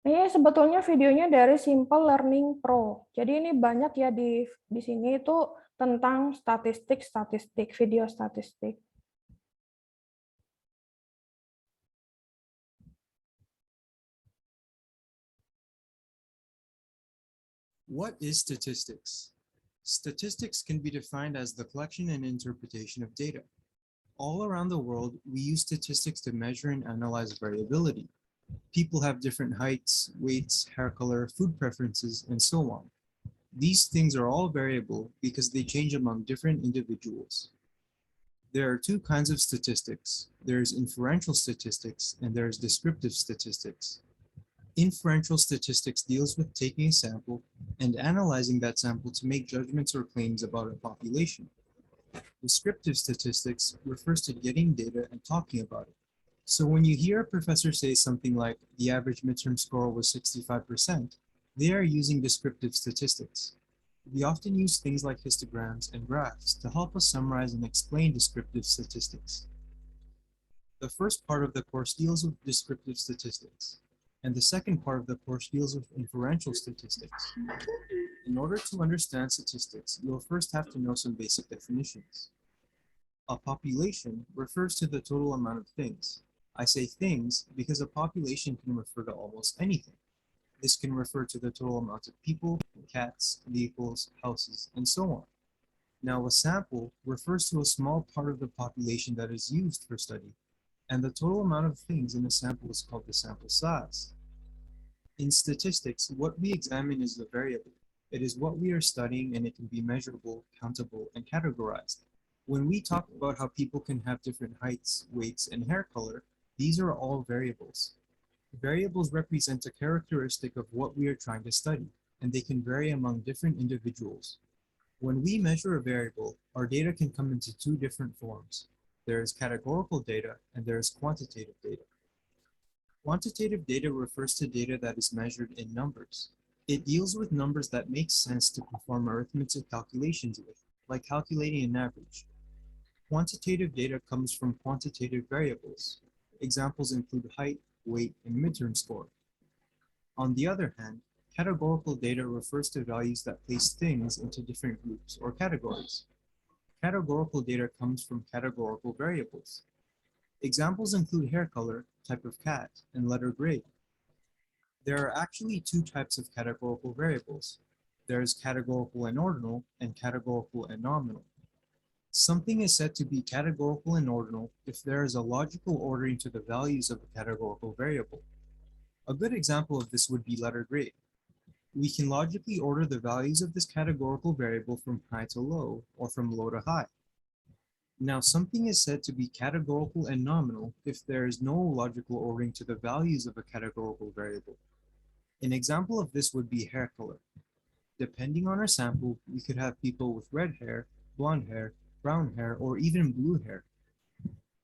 Ini sebetulnya videonya dari Simple Learning Pro. Jadi ini banyak ya di sini itu tentang statistik, video statistik. What is statistics? Statistics can be defined as the collection and interpretation of data. All around the world, we use statistics to measure and analyze variability. People have different heights, weights, hair color, food preferences, and so on. These things are all variable because they change among different individuals. There are two kinds of statistics. There's inferential statistics and there's descriptive statistics. Inferential statistics deals with taking a sample and analyzing that sample to make judgments or claims about a population. Descriptive statistics refers to getting data and talking about it. So when you hear a professor say something like the average midterm score was 65%, they are using descriptive statistics. We often use things like histograms and graphs to help us summarize and explain descriptive statistics. The first part of the course deals with descriptive statistics, and the second part of the course deals with inferential statistics. In order to understand statistics, you'll first have to know some basic definitions. A population refers to the total amount of things. I say things because a population can refer to almost anything. This can refer to the total amount of people, cats, vehicles, houses, and so on. Now, a sample refers to a small part of the population that is used for study, and the total amount of things in a sample is called the sample size. In statistics, what we examine is the variable. It is what we are studying, and it can be measurable, countable, and categorized. When we talk about how people can have different heights, weights, and hair color, these are all variables. Variables represent a characteristic of what we are trying to study, and they can vary among different individuals. When we measure a variable, our data can come into two different forms. There is categorical data and there is quantitative data. Quantitative data refers to data that is measured in numbers. It deals with numbers that make sense to perform arithmetic calculations with, like calculating an average. Quantitative data comes from quantitative variables. Examples include height, weight, and midterm score. On the other hand, categorical data refers to values that place things into different groups or categories. Categorical data comes from categorical variables. Examples include hair color, type of cat, and letter grade. There are actually two types of categorical variables. There is categorical and ordinal and categorical and nominal. Something is said to be categorical and ordinal if there is a logical ordering to the values of a categorical variable. A good example of this would be letter grade. We can logically order the values of this categorical variable from high to low or from low to high. Now, something is said to be categorical and nominal if there is no logical ordering to the values of a categorical variable. An example of this would be hair color. Depending on our sample, we could have people with red hair, blonde hair, brown hair, or even blue hair.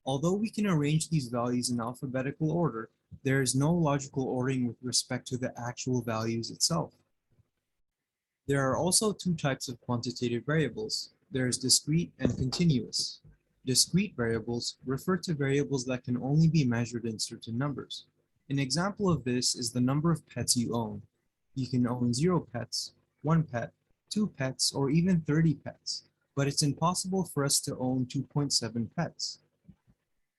Although we can arrange these values in alphabetical order, there is no logical ordering with respect to the actual values itself. There are also two types of quantitative variables. There is discrete and continuous. Discrete variables refer to variables that can only be measured in certain numbers. An example of this is the number of pets you own. You can own 0 pets, 1 pet, 2 pets, or even 30 pets, but it's impossible for us to own 2.7 pets.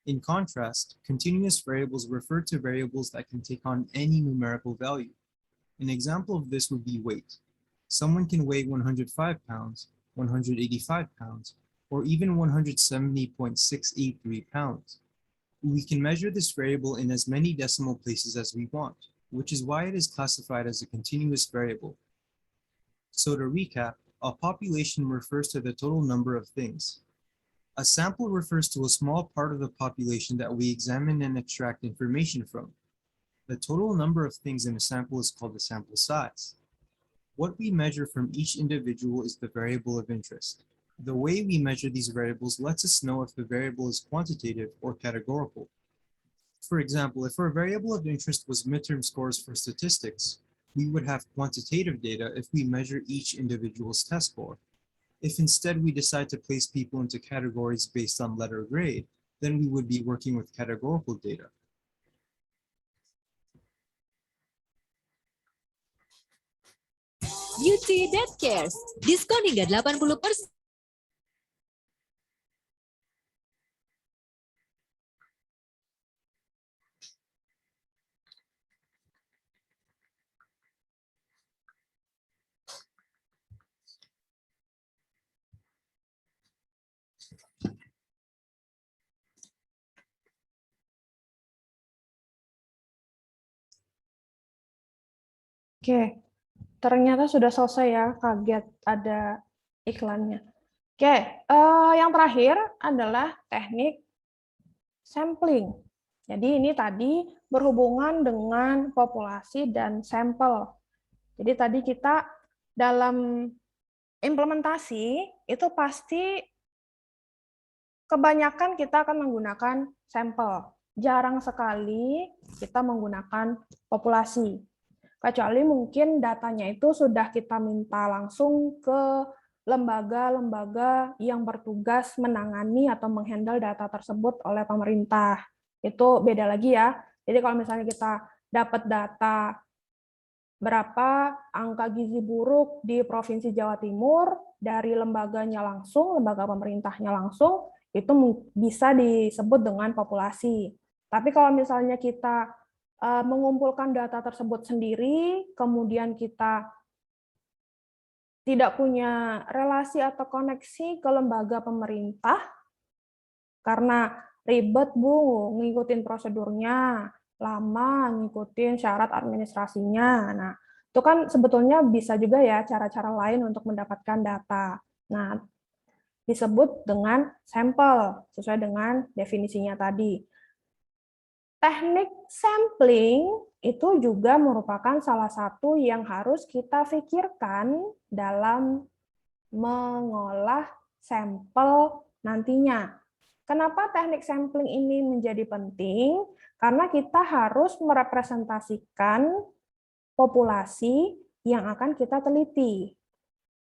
In contrast, continuous variables refer to variables that can take on any numerical value. An example of this would be weight. Someone can weigh 105 pounds, 185 pounds, or even 170.683 pounds. We can measure this variable in as many decimal places as we want, which is why it is classified as a continuous variable. So to recap, a population refers to the total number of things. A sample refers to a small part of the population that we examine and extract information from. The total number of things in a sample is called the sample size. What we measure from each individual is the variable of interest. The way we measure these variables lets us know if the variable is quantitative or categorical. For example, if our variable of interest was midterm scores for statistics, we would have quantitative data if we measure each individual's test score. If instead we decide to place people into categories based on letter grade, then we would be working with categorical data. Beauty That Cares, diskon hingga 80%. Oke, ternyata sudah selesai ya, kaget ada iklannya. Oke, yang terakhir adalah teknik sampling. Jadi ini tadi berhubungan dengan populasi dan sampel. Jadi tadi kita dalam implementasi itu pasti kebanyakan kita akan menggunakan sampel. Jarang sekali kita menggunakan populasi. Kecuali mungkin datanya itu sudah kita minta langsung ke lembaga-lembaga yang bertugas menangani atau menghandle data tersebut oleh pemerintah. Itu beda lagi ya. Jadi kalau misalnya kita dapat data berapa angka gizi buruk di Provinsi Jawa Timur dari lembaganya langsung, lembaga pemerintahnya langsung, itu bisa disebut dengan populasi. Tapi kalau misalnya kita mengumpulkan data tersebut sendiri, kemudian kita tidak punya relasi atau koneksi ke lembaga pemerintah, karena ribet, Bu, ngikutin prosedurnya, lama ngikutin syarat administrasinya. Nah, itu kan sebetulnya bisa juga ya cara-cara lain untuk mendapatkan data. Nah, disebut dengan sampel, sesuai dengan definisinya tadi. Teknik sampling itu juga merupakan salah satu yang harus kita pikirkan dalam mengolah sampel nantinya. Kenapa teknik sampling ini menjadi penting? Karena kita harus merepresentasikan populasi yang akan kita teliti.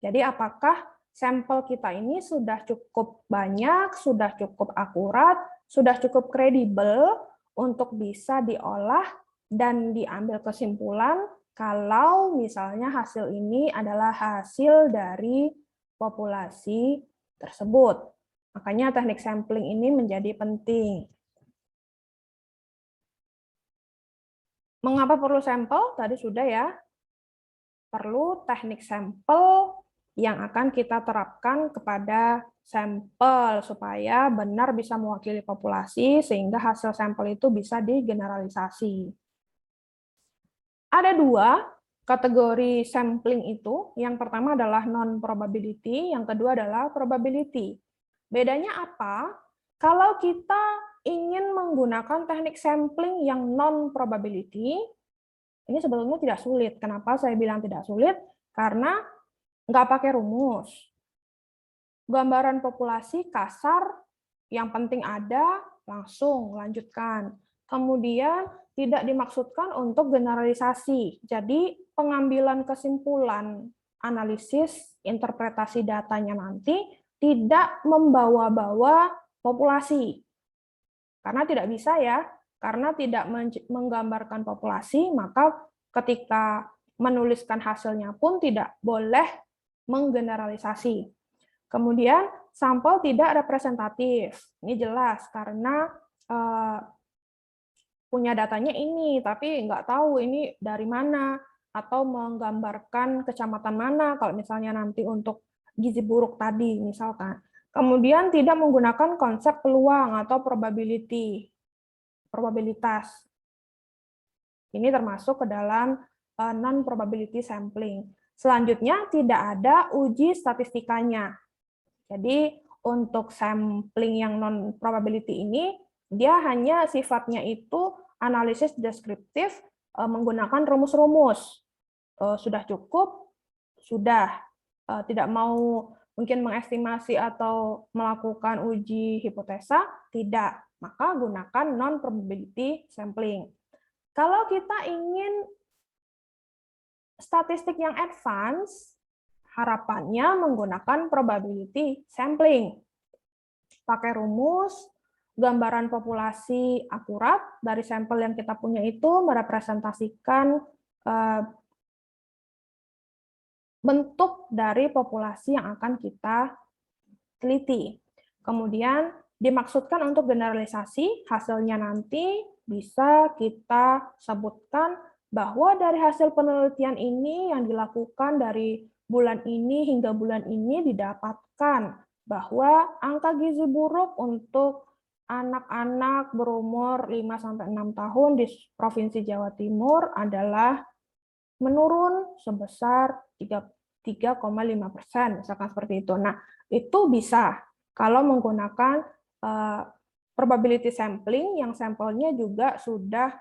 Jadi apakah sampel kita ini sudah cukup banyak, sudah cukup akurat, sudah cukup kredibel untuk bisa diolah dan diambil kesimpulan kalau misalnya hasil ini adalah hasil dari populasi tersebut. Makanya teknik sampling ini menjadi penting. Mengapa perlu sampel? Tadi sudah ya. Perlu teknik sampel yang akan kita terapkan kepada sampel supaya benar bisa mewakili populasi sehingga hasil sampel itu bisa digeneralisasi. Ada dua kategori sampling itu. Yang pertama adalah non-probability, yang kedua adalah probability. Bedanya apa? Kalau kita ingin menggunakan teknik sampling yang non-probability, ini sebetulnya tidak sulit. Kenapa saya bilang tidak sulit? Karena nggak pakai rumus. Gambaran populasi kasar, yang penting ada, langsung lanjutkan. Kemudian tidak dimaksudkan untuk generalisasi. Jadi pengambilan kesimpulan, analisis, interpretasi datanya nanti tidak membawa-bawa populasi. Karena tidak bisa ya, karena tidak menggambarkan populasi, maka ketika menuliskan hasilnya pun tidak boleh menggeneralisasi. Kemudian sampel tidak representatif. Ini jelas karena punya datanya ini, tapi nggak tahu ini dari mana, atau menggambarkan kecamatan mana, kalau misalnya nanti untuk gizi buruk tadi, misalkan. Kemudian tidak menggunakan konsep peluang atau probabilitas. Ini termasuk ke dalam non-probability sampling. Selanjutnya, tidak ada uji statistikanya. Jadi, untuk sampling yang non-probability ini, dia hanya sifatnya itu analisis deskriptif menggunakan rumus-rumus. Sudah cukup? Sudah. Tidak mau mungkin mengestimasi atau melakukan uji hipotesa? Tidak. Maka gunakan non-probability sampling. Kalau kita ingin statistik yang advance, harapannya menggunakan probability sampling. Pakai rumus, gambaran populasi akurat dari sampel yang kita punya itu merepresentasikan bentuk dari populasi yang akan kita teliti. Kemudian dimaksudkan untuk generalisasi, hasilnya nanti bisa kita sebutkan bahwa dari hasil penelitian ini yang dilakukan dari bulan ini hingga bulan ini didapatkan bahwa angka gizi buruk untuk anak-anak berumur 5-6 tahun di Provinsi Jawa Timur adalah menurun sebesar 3,5%, misalkan seperti itu. Nah, itu bisa kalau menggunakan probability sampling yang sampelnya juga sudah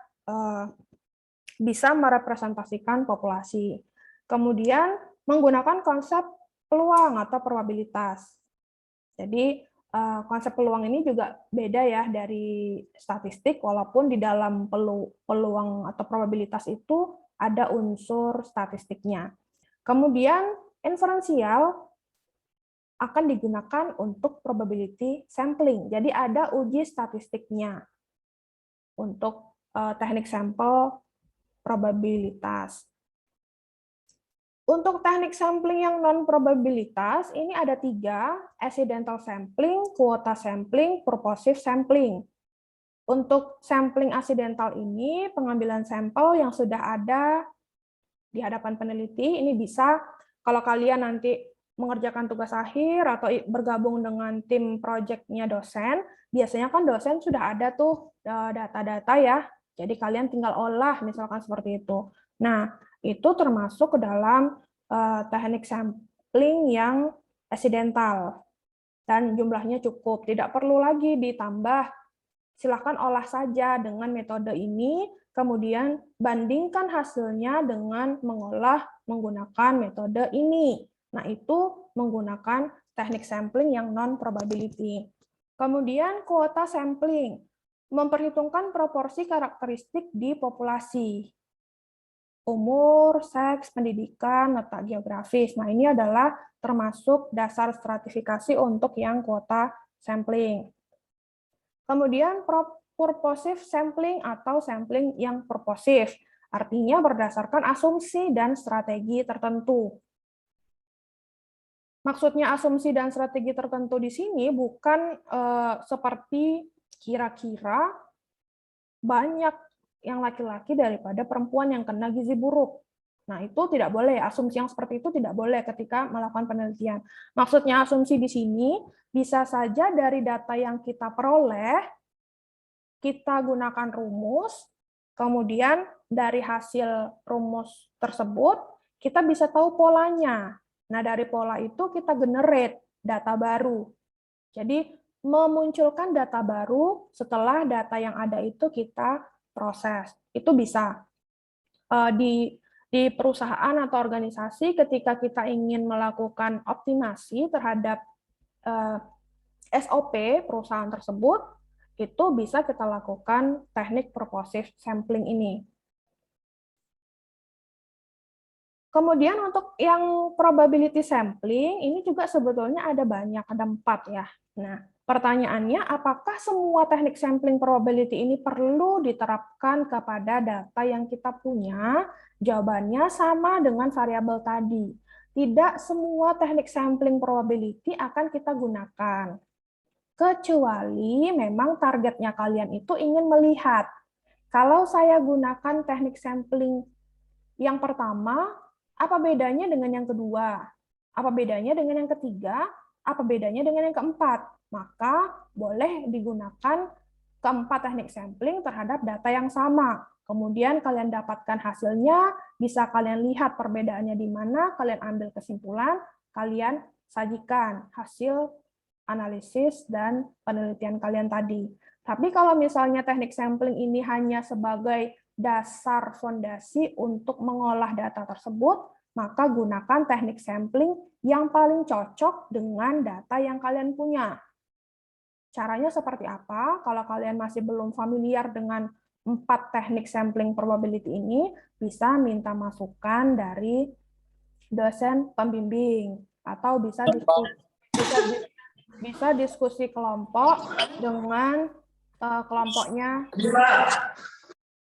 bisa merepresentasikan populasi. Kemudian menggunakan konsep peluang atau probabilitas. Jadi konsep peluang ini juga beda ya dari statistik, walaupun di dalam peluang atau probabilitas itu ada unsur statistiknya. Kemudian inferensial akan digunakan untuk probability sampling. Jadi ada uji statistiknya untuk teknik sampel probabilitas. Untuk teknik sampling yang non-probabilitas, ini ada 3, accidental sampling, quota sampling, purposive sampling. Untuk sampling accidental ini, pengambilan sampel yang sudah ada di hadapan peneliti, ini bisa kalau kalian nanti mengerjakan tugas akhir atau bergabung dengan tim proyeknya dosen, biasanya kan dosen sudah ada tuh data-data ya, jadi kalian tinggal olah misalkan seperti itu. Nah, itu termasuk ke dalam teknik sampling yang accidental dan jumlahnya cukup, tidak perlu lagi ditambah. Silahkan olah saja dengan metode ini, kemudian bandingkan hasilnya dengan mengolah menggunakan metode ini. Nah, itu menggunakan teknik sampling yang non-probability. Kemudian kuota sampling, memperhitungkan proporsi karakteristik di populasi. Umur, seks, pendidikan, letak geografis. Nah, ini adalah termasuk dasar stratifikasi untuk yang kuota sampling. Kemudian purposive sampling atau sampling yang purposive, artinya berdasarkan asumsi dan strategi tertentu. Maksudnya asumsi dan strategi tertentu di sini bukan seperti kira-kira banyak yang laki-laki daripada perempuan yang kena gizi buruk. Nah, itu tidak boleh. Asumsi yang seperti itu tidak boleh ketika melakukan penelitian. Maksudnya asumsi di sini bisa saja dari data yang kita peroleh, kita gunakan rumus, kemudian dari hasil rumus tersebut, kita bisa tahu polanya. Nah, dari pola itu kita generate data baru. Jadi, memunculkan data baru setelah data yang ada itu kita proses. Itu bisa. Di perusahaan atau organisasi, ketika kita ingin melakukan optimasi terhadap SOP perusahaan tersebut, itu bisa kita lakukan teknik purposive sampling ini. Kemudian untuk yang probability sampling, ini juga sebetulnya ada banyak, ada 4 ya. Nah, pertanyaannya, apakah semua teknik sampling probability ini perlu diterapkan kepada data yang kita punya? Jawabannya sama dengan variabel tadi. Tidak semua teknik sampling probability akan kita gunakan. Kecuali memang targetnya kalian itu ingin melihat. Kalau saya gunakan teknik sampling yang pertama, apa bedanya dengan yang kedua? Apa bedanya dengan yang ketiga? Apa bedanya dengan yang keempat? Maka boleh digunakan keempat teknik sampling terhadap data yang sama. Kemudian kalian dapatkan hasilnya, bisa kalian lihat perbedaannya di mana, kalian ambil kesimpulan, kalian sajikan hasil analisis dan penelitian kalian tadi. Tapi kalau misalnya teknik sampling ini hanya sebagai dasar fondasi untuk mengolah data tersebut, maka gunakan teknik sampling yang paling cocok dengan data yang kalian punya. Caranya seperti apa? Kalau kalian masih belum familiar dengan 4 teknik sampling probability ini, bisa minta masukan dari dosen pembimbing, atau bisa diskusi kelompok dengan kelompoknya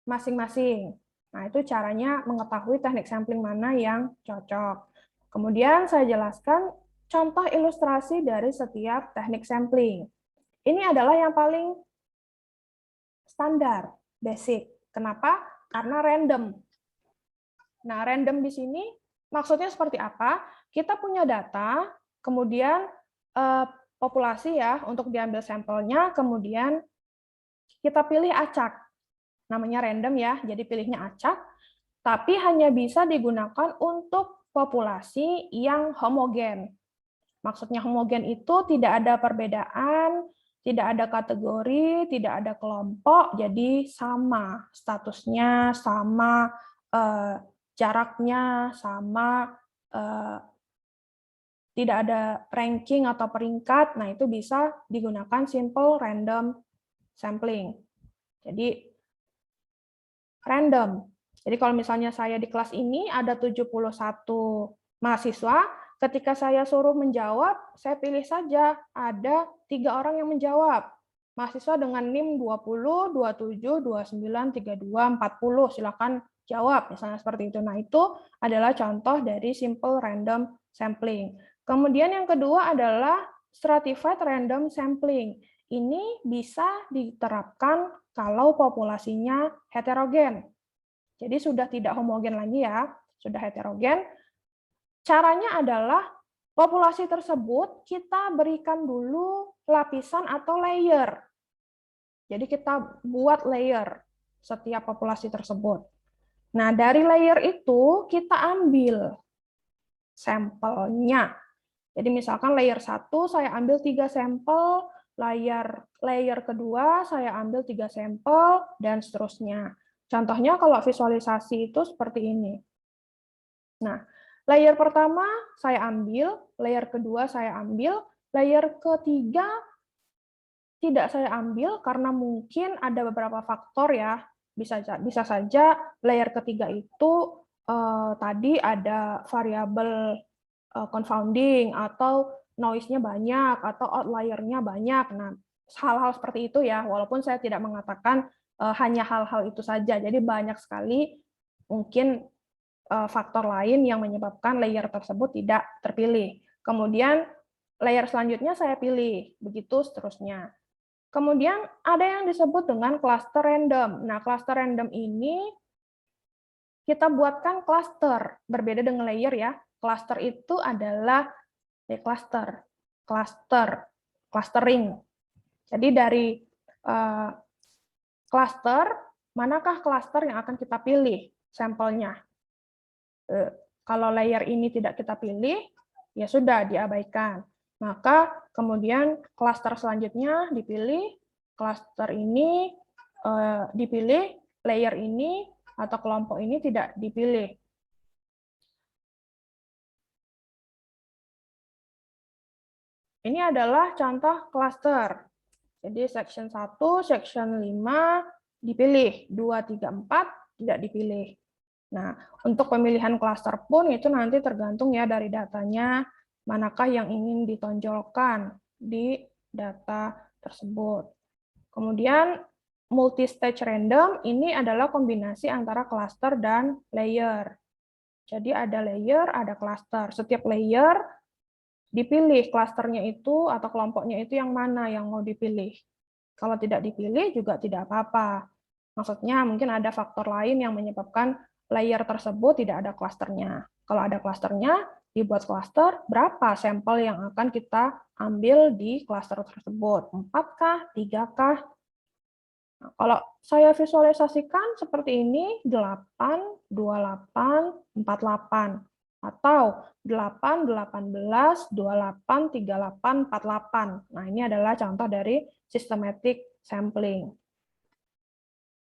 masing-masing. Nah, itu caranya mengetahui teknik sampling mana yang cocok. Kemudian saya jelaskan contoh ilustrasi dari setiap teknik sampling. Ini adalah yang paling standar, basic. Kenapa? Karena random. Nah, random di sini maksudnya seperti apa? Kita punya data, kemudian populasi ya untuk diambil sampelnya, kemudian kita pilih acak. Namanya random ya, jadi pilihnya acak, tapi hanya bisa digunakan untuk populasi yang homogen. Maksudnya homogen itu tidak ada perbedaan, tidak ada kategori, tidak ada kelompok, jadi sama statusnya, sama jaraknya, sama tidak ada ranking atau peringkat. Nah, itu bisa digunakan simple random sampling. Jadi random. Jadi kalau misalnya saya di kelas ini ada 71 mahasiswa, ketika saya suruh menjawab, saya pilih saja ada 3 orang yang menjawab. Mahasiswa dengan NIM 20, 27, 29, 32, 40, silakan jawab, misalnya seperti itu. Nah, itu adalah contoh dari simple random sampling. Kemudian yang kedua adalah stratified random sampling. Ini bisa diterapkan kalau populasinya heterogen. Jadi sudah tidak homogen lagi ya, sudah heterogen. Caranya adalah populasi tersebut kita berikan dulu lapisan atau layer. Jadi kita buat layer setiap populasi tersebut. Nah, dari layer itu kita ambil sampelnya. Jadi misalkan layer 1 saya ambil 3 sampel, layer kedua saya ambil 3 sampel, dan seterusnya. Contohnya kalau visualisasi itu seperti ini. Nah, layer pertama saya ambil, layer kedua saya ambil, layer ketiga tidak saya ambil karena mungkin ada beberapa faktor ya. Bisa saja layer ketiga itu tadi ada variabel confounding atau noise-nya banyak atau outlier-nya banyak. Nah, hal-hal seperti itu ya, walaupun saya tidak mengatakan hanya hal-hal itu saja. Jadi banyak sekali mungkin faktor lain yang menyebabkan layer tersebut tidak terpilih. Kemudian layer selanjutnya saya pilih, begitu seterusnya. Kemudian ada yang disebut dengan cluster random. Nah, cluster random ini kita buatkan cluster, berbeda dengan layer ya. Cluster itu adalah clustering. Jadi dari cluster, manakah cluster yang akan kita pilih sampelnya? Kalau layer ini tidak kita pilih, ya sudah diabaikan. Maka kemudian cluster selanjutnya dipilih, cluster ini dipilih, layer ini atau kelompok ini tidak dipilih. Ini adalah contoh cluster. Jadi section 1, section 5 dipilih, 2, 3, 4 tidak dipilih. Nah, untuk pemilihan cluster pun itu nanti tergantung ya dari datanya, manakah yang ingin ditonjolkan di data tersebut. Kemudian multi-stage random ini adalah kombinasi antara cluster dan layer. Jadi ada layer, ada cluster. Setiap layer dipilih klasternya itu atau kelompoknya itu yang mana yang mau dipilih. Kalau tidak dipilih juga tidak apa-apa. Maksudnya mungkin ada faktor lain yang menyebabkan layer tersebut tidak ada klasternya. Kalau ada klasternya, dibuat klaster, berapa sampel yang akan kita ambil di klaster tersebut? 4-kah? 3-kah? Nah, kalau saya visualisasikan seperti ini, 8, 28, 48. Atau 8, 18, 28, 38, 48. Nah, ini adalah contoh dari systematic sampling.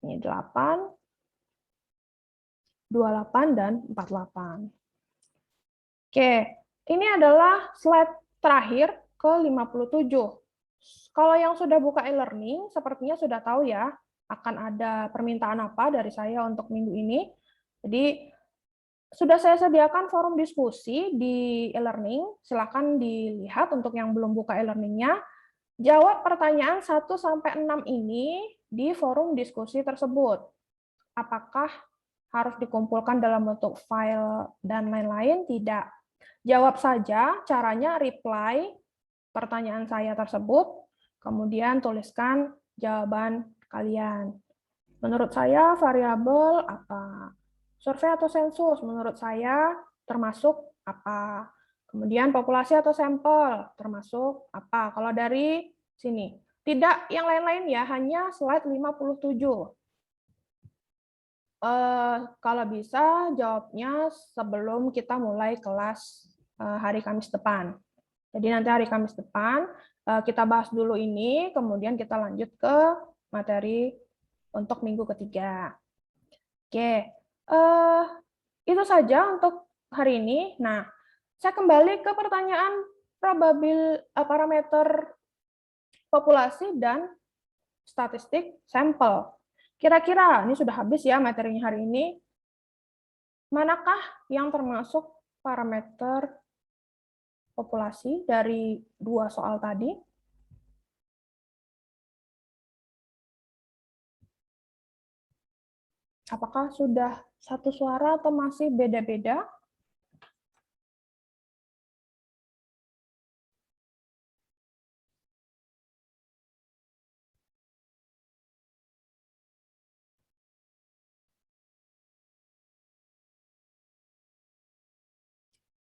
Ini 8, 28, dan 48. Oke, ini adalah slide terakhir ke-57. Kalau yang sudah buka e-learning, sepertinya sudah tahu ya, akan ada permintaan apa dari saya untuk minggu ini. Jadi, sudah saya sediakan forum diskusi di e-learning, silakan dilihat untuk yang belum buka e-learningnya. Jawab pertanyaan 1-6 ini di forum diskusi tersebut. Apakah harus dikumpulkan dalam bentuk file dan lain-lain? Tidak. Jawab saja, caranya reply pertanyaan saya tersebut, kemudian tuliskan jawaban kalian. Menurut saya variabel apa? Survei atau sensus, menurut saya termasuk apa? Kemudian populasi atau sampel, termasuk apa? Kalau dari sini. Tidak yang lain-lain ya, hanya slide 57. Kalau bisa jawabnya sebelum kita mulai kelas hari Kamis depan. Jadi nanti hari Kamis depan kita bahas dulu ini, kemudian kita lanjut ke materi untuk minggu ketiga. Oke, itu saja untuk hari ini. Nah, saya kembali ke pertanyaan parameter populasi dan statistik sampel. Kira-kira ini sudah habis ya materinya hari ini. Manakah yang termasuk parameter populasi dari dua soal tadi? Apakah sudah satu suara atau masih beda-beda?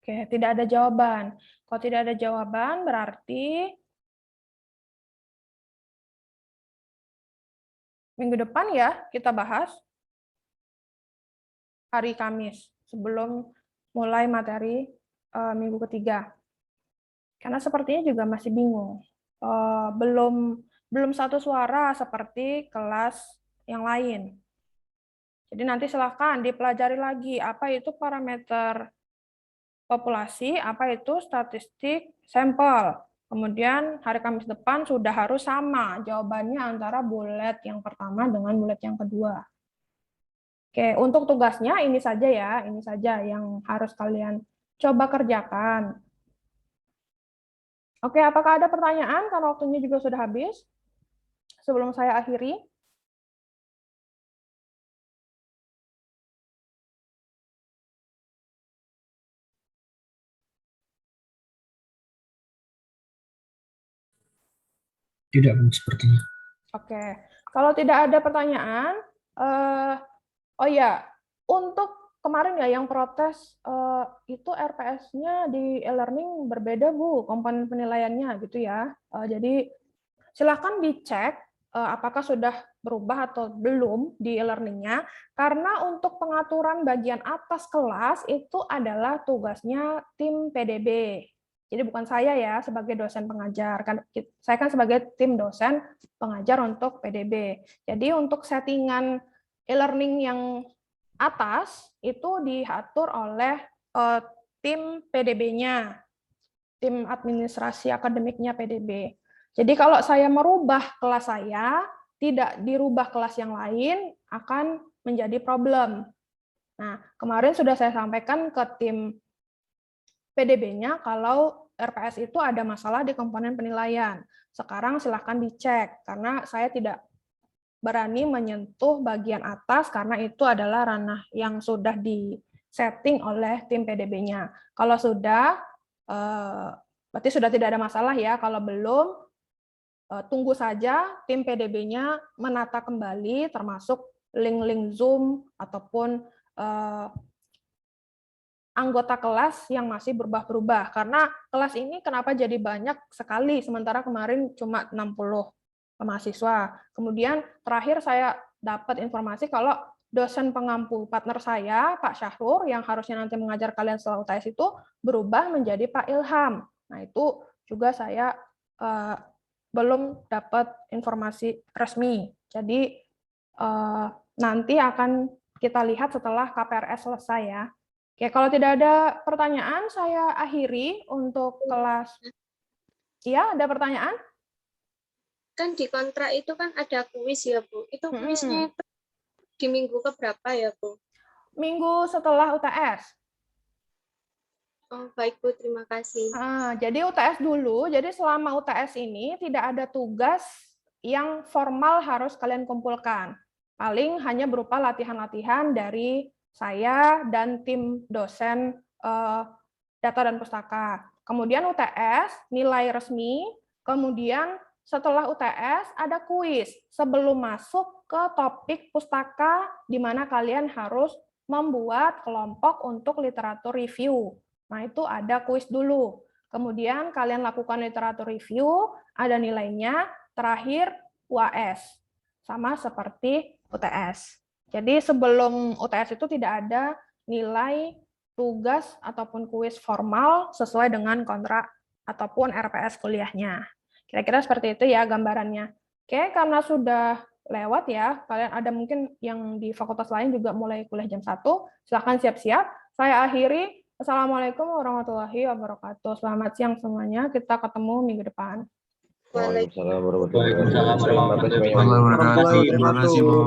Oke, tidak ada jawaban. Kalau tidak ada jawaban, berarti minggu depan ya kita bahas hari Kamis sebelum mulai materi minggu ketiga. Karena sepertinya juga masih bingung. Belum satu suara seperti kelas yang lain. Jadi nanti silakan dipelajari lagi apa itu parameter populasi, apa itu statistik sampel. Kemudian hari Kamis depan sudah harus sama jawabannya antara bullet yang pertama dengan bullet yang kedua. Oke, untuk tugasnya ini saja ya, ini saja yang harus kalian coba kerjakan. Oke, apakah ada pertanyaan karena waktunya juga sudah habis? Sebelum saya akhiri. Tidak, Bu, sepertinya. Oke, kalau tidak ada pertanyaan, oh ya, untuk kemarin ya yang protes itu RPS-nya di e-learning berbeda, Bu, komponen penilaiannya gitu ya. Jadi silakan dicek apakah sudah berubah atau belum di e-learning-nya, karena untuk pengaturan bagian atas kelas itu adalah tugasnya tim PDB. Jadi bukan saya ya sebagai dosen pengajar, kan saya kan sebagai tim dosen pengajar untuk PDB. Jadi untuk settingan e-learning yang atas itu diatur oleh tim PDB-nya, tim administrasi akademiknya PDB. Jadi kalau saya merubah kelas saya, tidak dirubah kelas yang lain, akan menjadi problem. Nah, kemarin sudah saya sampaikan ke tim PDB-nya kalau RPS itu ada masalah di komponen penilaian. Sekarang silahkan dicek, karena saya tidak berani menyentuh bagian atas, karena itu adalah ranah yang sudah di-setting oleh tim PDB-nya. Kalau sudah, berarti sudah tidak ada masalah ya. Kalau belum, tunggu saja tim PDB-nya menata kembali, termasuk link-link Zoom, ataupun anggota kelas yang masih berubah-berubah. Karena kelas ini kenapa jadi banyak sekali, sementara kemarin cuma 60 mahasiswa. Kemudian terakhir saya dapat informasi kalau dosen pengampu partner saya, Pak Syahrur, yang harusnya nanti mengajar kalian setelah UTS itu berubah menjadi Pak Ilham. Nah itu juga saya belum dapat informasi resmi. Jadi nanti akan kita lihat setelah KPRS selesai ya. Oke, kalau tidak ada pertanyaan, saya akhiri untuk kelas. Iya, ada pertanyaan? Kan di kontrak itu kan ada kuis ya, Bu. Itu kuisnya itu di minggu keberapa ya, Bu? Minggu setelah UTS. Oh, baik, Bu. Terima kasih. Jadi UTS dulu, jadi selama UTS ini tidak ada tugas yang formal harus kalian kumpulkan. Paling hanya berupa latihan-latihan dari saya dan tim dosen data dan pustaka. Kemudian UTS, nilai resmi, kemudian setelah UTS ada kuis sebelum masuk ke topik pustaka di mana kalian harus membuat kelompok untuk literatur review. Nah, itu ada kuis dulu. Kemudian kalian lakukan literatur review, ada nilainya, terakhir UAS. Sama seperti UTS. Jadi sebelum UTS itu tidak ada nilai tugas ataupun kuis formal sesuai dengan kontrak ataupun RPS kuliahnya. Kira-kira seperti itu ya gambarannya. Oke, karena sudah lewat ya, kalian ada mungkin yang di fakultas lain juga mulai kuliah jam 1, silakan siap-siap. Saya akhiri. Assalamualaikum warahmatullahi wabarakatuh. Selamat siang semuanya, kita ketemu minggu depan. Waalaikumsalam warahmatullahi Waalaikumsalam wabarakatuh. warahmatullahi wabarakatuh. Terima kasih, Bu.